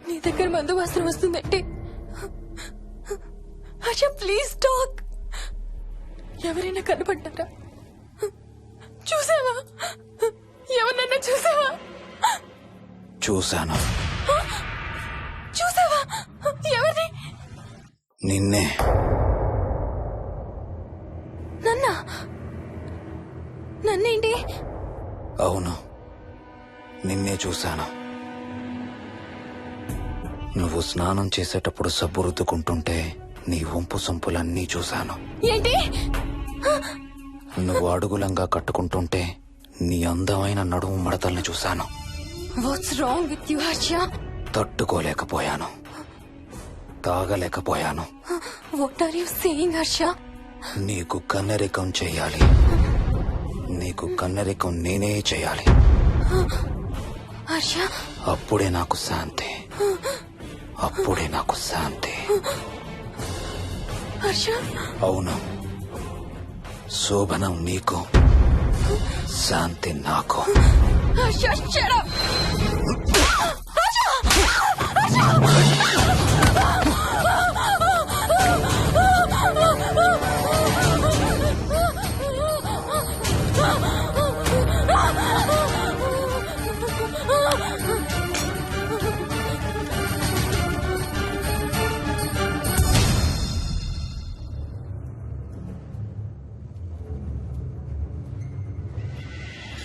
నీ దగ్గర మందు వాసన వస్తుందంటే హర్ష ప్లీజ్ టాక్. ఎవరైనా కనపడ్డారా? చూసావా? ఎవరన్నా చూసావా? చూశాను. చూసావా? ఎవరిని? నిన్నే. నన్నేంటి? అవును, నిన్నే చూశాను. నువ్వు స్నానం చేసేటప్పుడు సబ్బు రుద్దుకుంటుంటే నీ వంపు సొంపులన్నీ చూశాను. ఏంటి? నువ్వు అడుగులంగా కట్టుకుంటుంటే నీ అందమైన నడుము మడతల్ని చూశాను. What's wrong with you Harsha? తట్టుకోలేకపోయాను, తాగలేకపోయాను. What are you saying Harsha? నీకు కన్నరికం చేయాలి. నీకు కన్నరికం నేనే చేయాలి. హర్ష, అప్పుడే నాకు శాంతి. అప్పుడే నాకు శాంతి. హర్ష, అవును, శోభనం నీకు, శాంతి నాకు. Harsha, shut up. హర్ష, హర్ష.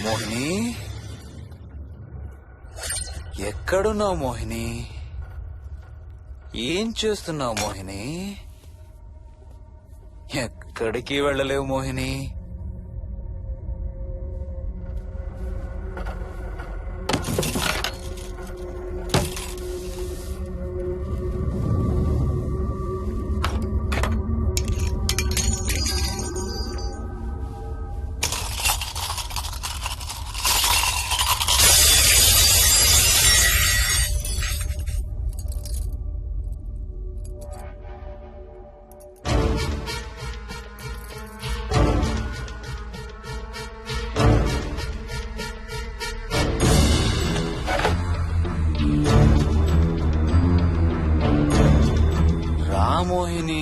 మోహిని, ఎక్కడున్నావు మోహిని? ఏం చేస్తున్నావు మోహిని? ఎక్కడికి వెళ్ళలేవు మోహిని. మోహిని,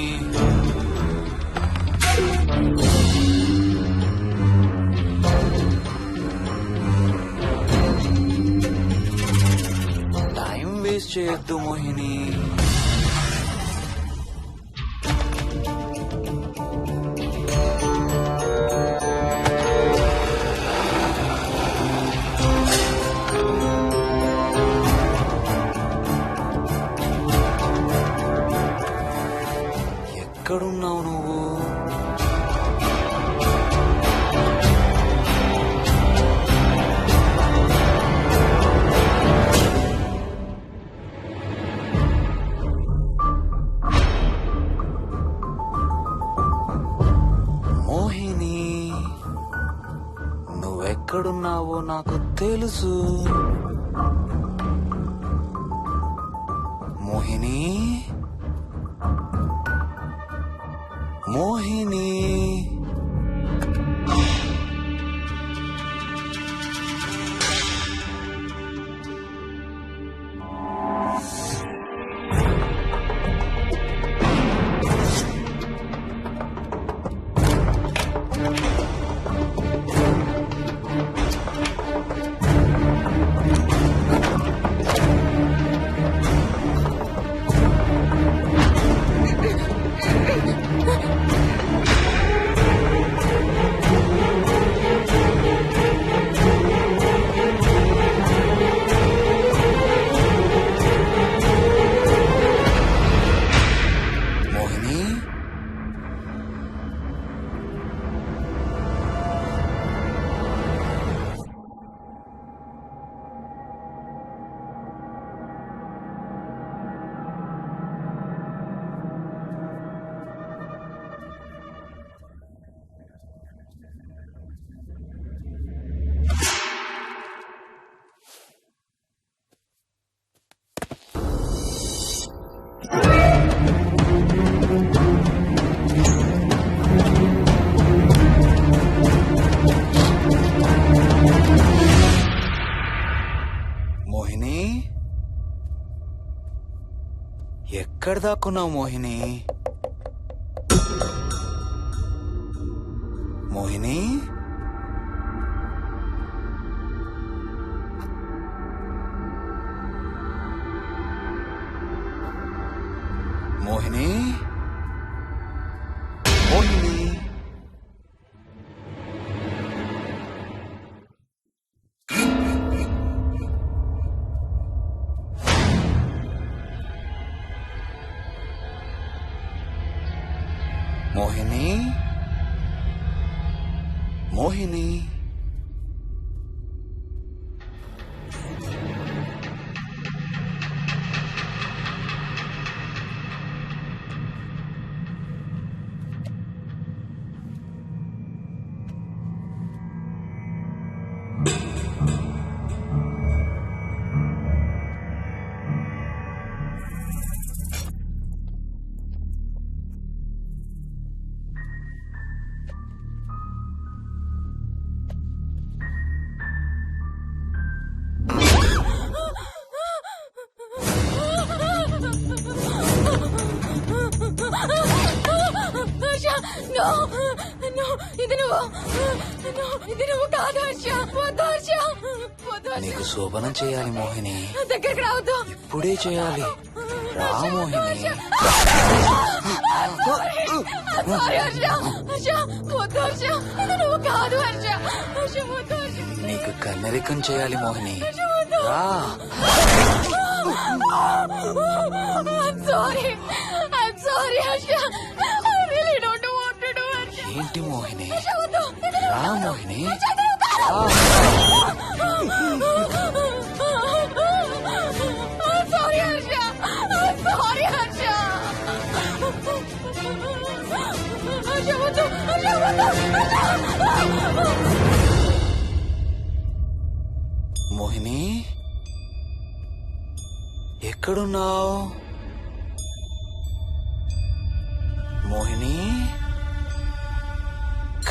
టైం వేస్ట్ చేయొద్దు మోహిని. ఎక్కడున్నావు నువ్వు? మోహిని, నువ్వెక్కడున్నావో నాకు తెలుసు. మోహిని, మోహిని. ఎక్కడ దాక్కున్నావు మోహిని? మోహిని, మోహిని, మోహిని. మోహిని, మోహిని. నీకు శోభనం చేయాలి మోహిని. దగ్గరికి రావద్దు. ఇప్పుడే చేయాలి. రా మోహిని. నువ్వు కాదు హర్ష. నీకు కన్నరికం చేయాలి మోహిని. రా. Sorry Harsha. I really don't want to do Harsha. ఏంటి మోహిని? రా Mohini. Sorry Harsha. Sorry Harsha. Harsha, వద్దు. Harsha, వద్దు. మోహిని, ఎక్కడున్నావు Mohini?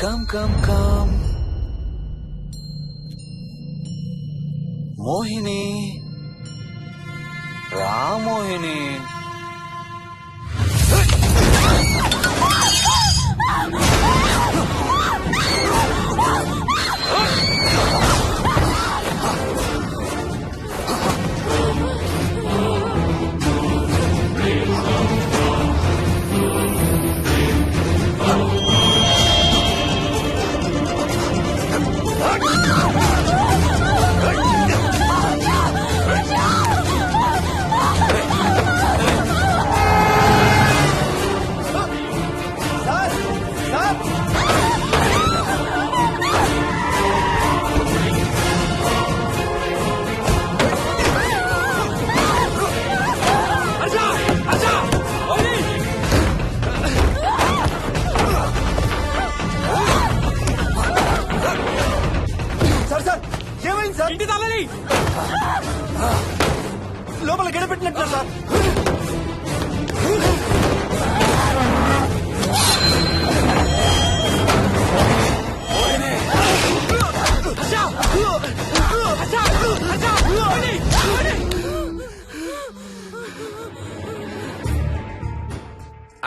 Come come come Mohini. రా మోహిని. ఇంటి తాళాలి. లోపల గడపెట్టినట్టు సార్.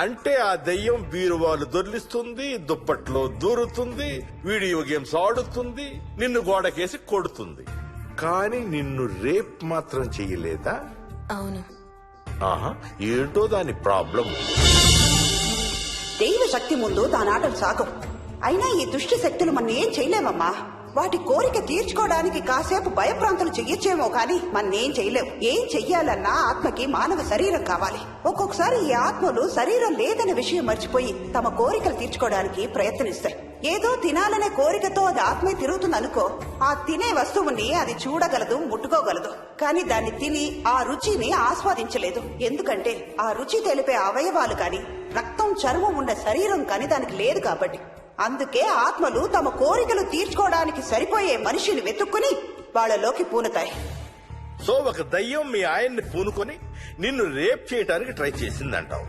అంటే ఆ దెయ్యం బీరువాలు దొర్లిస్తుంది, దుప్పట్లో దూరుతుంది, వీడియో గేమ్స్ ఆడుతుంది, నిన్ను గోడకేసి కొడుతుంది. కానీ నిన్ను రేప్ మాత్రం చెయ్యలేదా? అవును. ఆహా, ఏంటో దాని ప్రాబ్లం. దైవ శక్తి ముందు దాని ఆటలు సాగం. అయినా ఈ దుష్ట శక్తులు మన ఏం చేయలేమమ్మా. వాటి కోరిక తీర్చుకోవడానికి కాసేపు భయప్రాంతులు చెయ్యొచ్చేమో కానీ మన్నేం చేయలేవు. ఏం చెయ్యాలన్నా ఆత్మకి మానవ శరీరం కావాలి. ఒక్కొక్కసారి ఈ ఆత్మలు శరీరం లేదనే విషయం మర్చిపోయి తమ కోరికలు తీర్చుకోవడానికి ప్రయత్నిస్తాయి. ఏదో తినాలనే కోరికతో అది ఆత్మే తిరుగుతుంది అనుకో, ఆ తినే వస్తువుని అది చూడగలదు, ముట్టుకోగలదు. కానీ దాన్ని తిని ఆ రుచిని ఆస్వాదించలేదు. ఎందుకంటే ఆ రుచి తెలిపే అవయవాలు కాని రక్తం, చర్మం ఉండే శరీరం కాని దానికి లేదు కాబట్టి. అందుకే ఆత్మలు తమ కోరికలు తీర్చుకోవడానికి సరిపోయే మనిషిని వెతుక్కుని వాళ్ళలోకి పూనుతాయి. సో ఒక దయ్యం మీ ఆయన్ని పూనుకొని నిన్ను రేప్ చేయడానికి ట్రై చేసిందంటావు.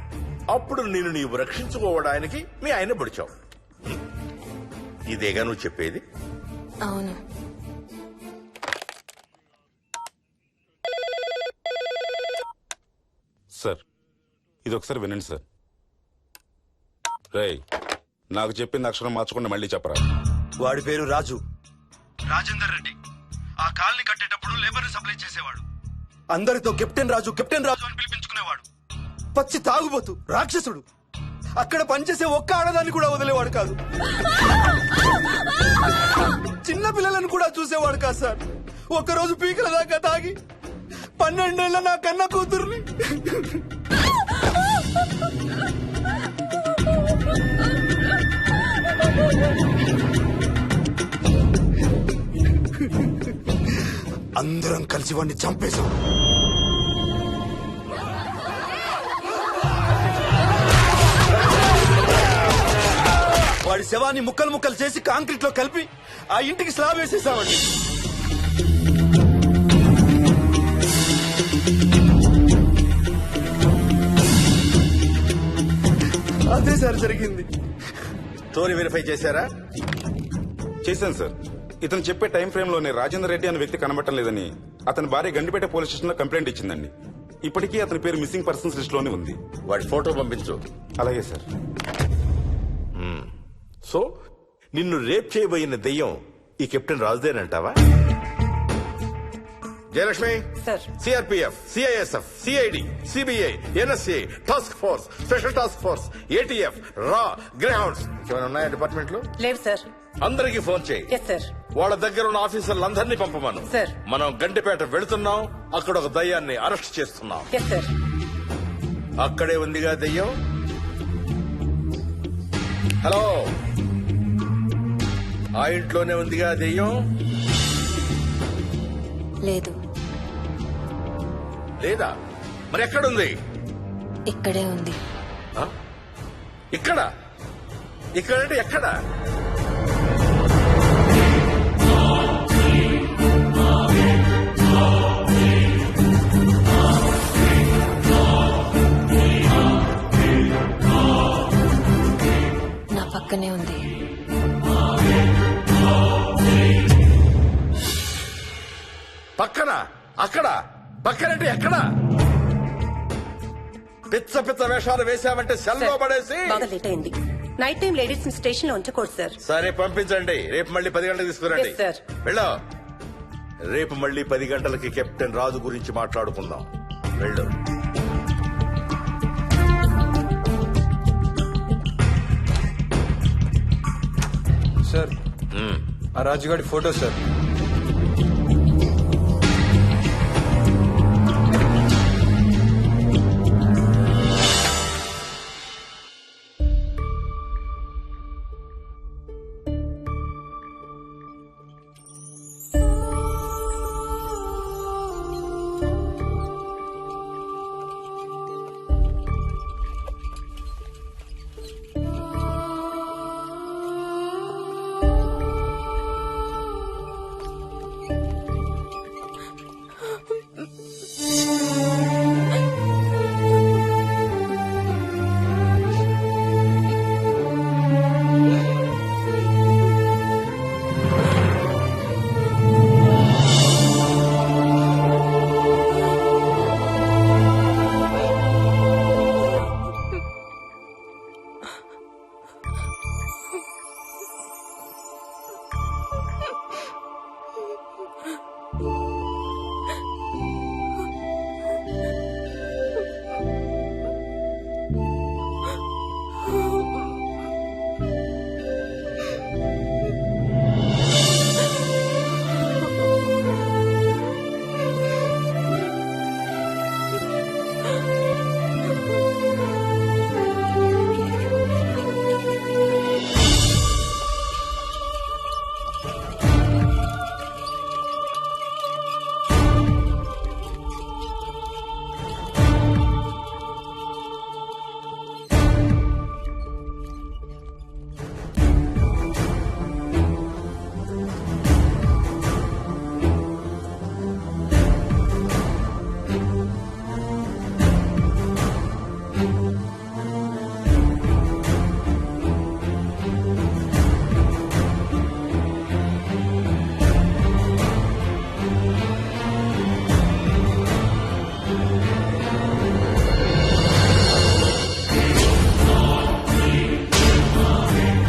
అప్పుడు నిన్ను నీవు రక్షించుకోవడానికి మీ ఆయన పొడిచావు. ఇదేగా నువ్వు చెప్పేది? అవును. సార్, ఇది ఒకసారి వినండి సార్. రేయ్, నాకు చెప్పింది అక్షరం మార్చకుండా మళ్ళీ చెప్పరా. వాడి పేరు రాజు, రాజేందర్ రెడ్డి. ఆ కాలనీ కట్టేటప్పుడు లేబర్ సప్లై చేసేవాడు. అందరితో కెప్టెన్ రాజు అని పిలిపించుకునేవాడు. పచ్చి తాగుబోతు, రాక్షసుడు. అక్కడ పనిచేసే ఒక్క ఆడదాన్ని కూడా వదిలేవాడు కాదు. చిన్న పిల్లలను కూడా చూసేవాడు కాదు సార్. ఒక్కరోజు పీకల దాకా తాగి 12 ఏళ్ల నా కన్న కూతుర్ని అందరం కలిసి వాడిని చంపేశాం. వాడి శవాన్ని ముక్కలు ముక్కలు చేసి కాంక్రీట్ లో కలిపి ఆ ఇంటికి స్లాబ్ వేసేసామండి. అదే సార్ జరిగింది. స్టోరీ వెరిఫై చేశారా? చేశాను సార్. ఇతను చెప్పే టైం ఫ్రేమ్ లోనే రాజేందర్ రెడ్డి అనే వ్యక్తి కనబడటం లేదని అతని భార్య గండిపేట పోలీస్ స్టేషన్ లో కంప్లైంట్ ఇచ్చిందండి. ఇప్పటికీ అతని పేరు మిస్సింగ్ పర్సన్స్ లిస్ట్ లోనే ఉంది. వాడి ఫోటో పంపించు. అలాగే సార్. సో నిన్ను రేప్ చేయబోయిన దెయ్యం ఈ కెప్టెన్ రాజుదేనంటావా? Jayalakshmi, CRPF, CISF, CID, CBI, NSA, task force, special task force, ATF, రా, గ్రేహౌండ్స్ ఏమైనా ఉన్నాయా డిపార్ట్మెంట్ లో? లేవు సార్. అందరికీ ఫోన్ చేయి. వాళ్ళ దగ్గర ఉన్న ఆఫీసర్లందరినీ పంపమను. మనం గండిపేట వెళుతున్నాం. అక్కడ ఒక దయ్యాన్ని అరెస్ట్ చేస్తున్నాం. అక్కడే ఉందిగా దయ్యం. హలో, ఆ ఇంట్లోనే ఉందిగా దెయ్యం? లేదు. లేదా? మరి ఎక్కడుంది? ఇక్కడే ఉంది. ఇక్కడ? ఇక్కడంటే ఎక్కడ? నా పక్కనే ఉంది. పక్కన? అక్కడ? పక్కనంటే ఎక్కడ? పిచ్చ పిచ్చ వేషాలు వేశామంటే సెల్లో పడేసి. బాగా లేట్ అయింది. నైట్ టైం లేడీస్ స్టేషన్ లో ఉంచకూడదు సార్. సరే పంపించండి. రేపు మళ్ళీ 10 గంటలకు తీసుకురండి. వెళ్ళు. రేపు మళ్ళీ 10 గంటలకి కెప్టెన్ రాజు గురించి మాట్లాడుకుందాం. వెళ్ళు. సార్, ఆ రాజుగాడి ఫోటో సార్.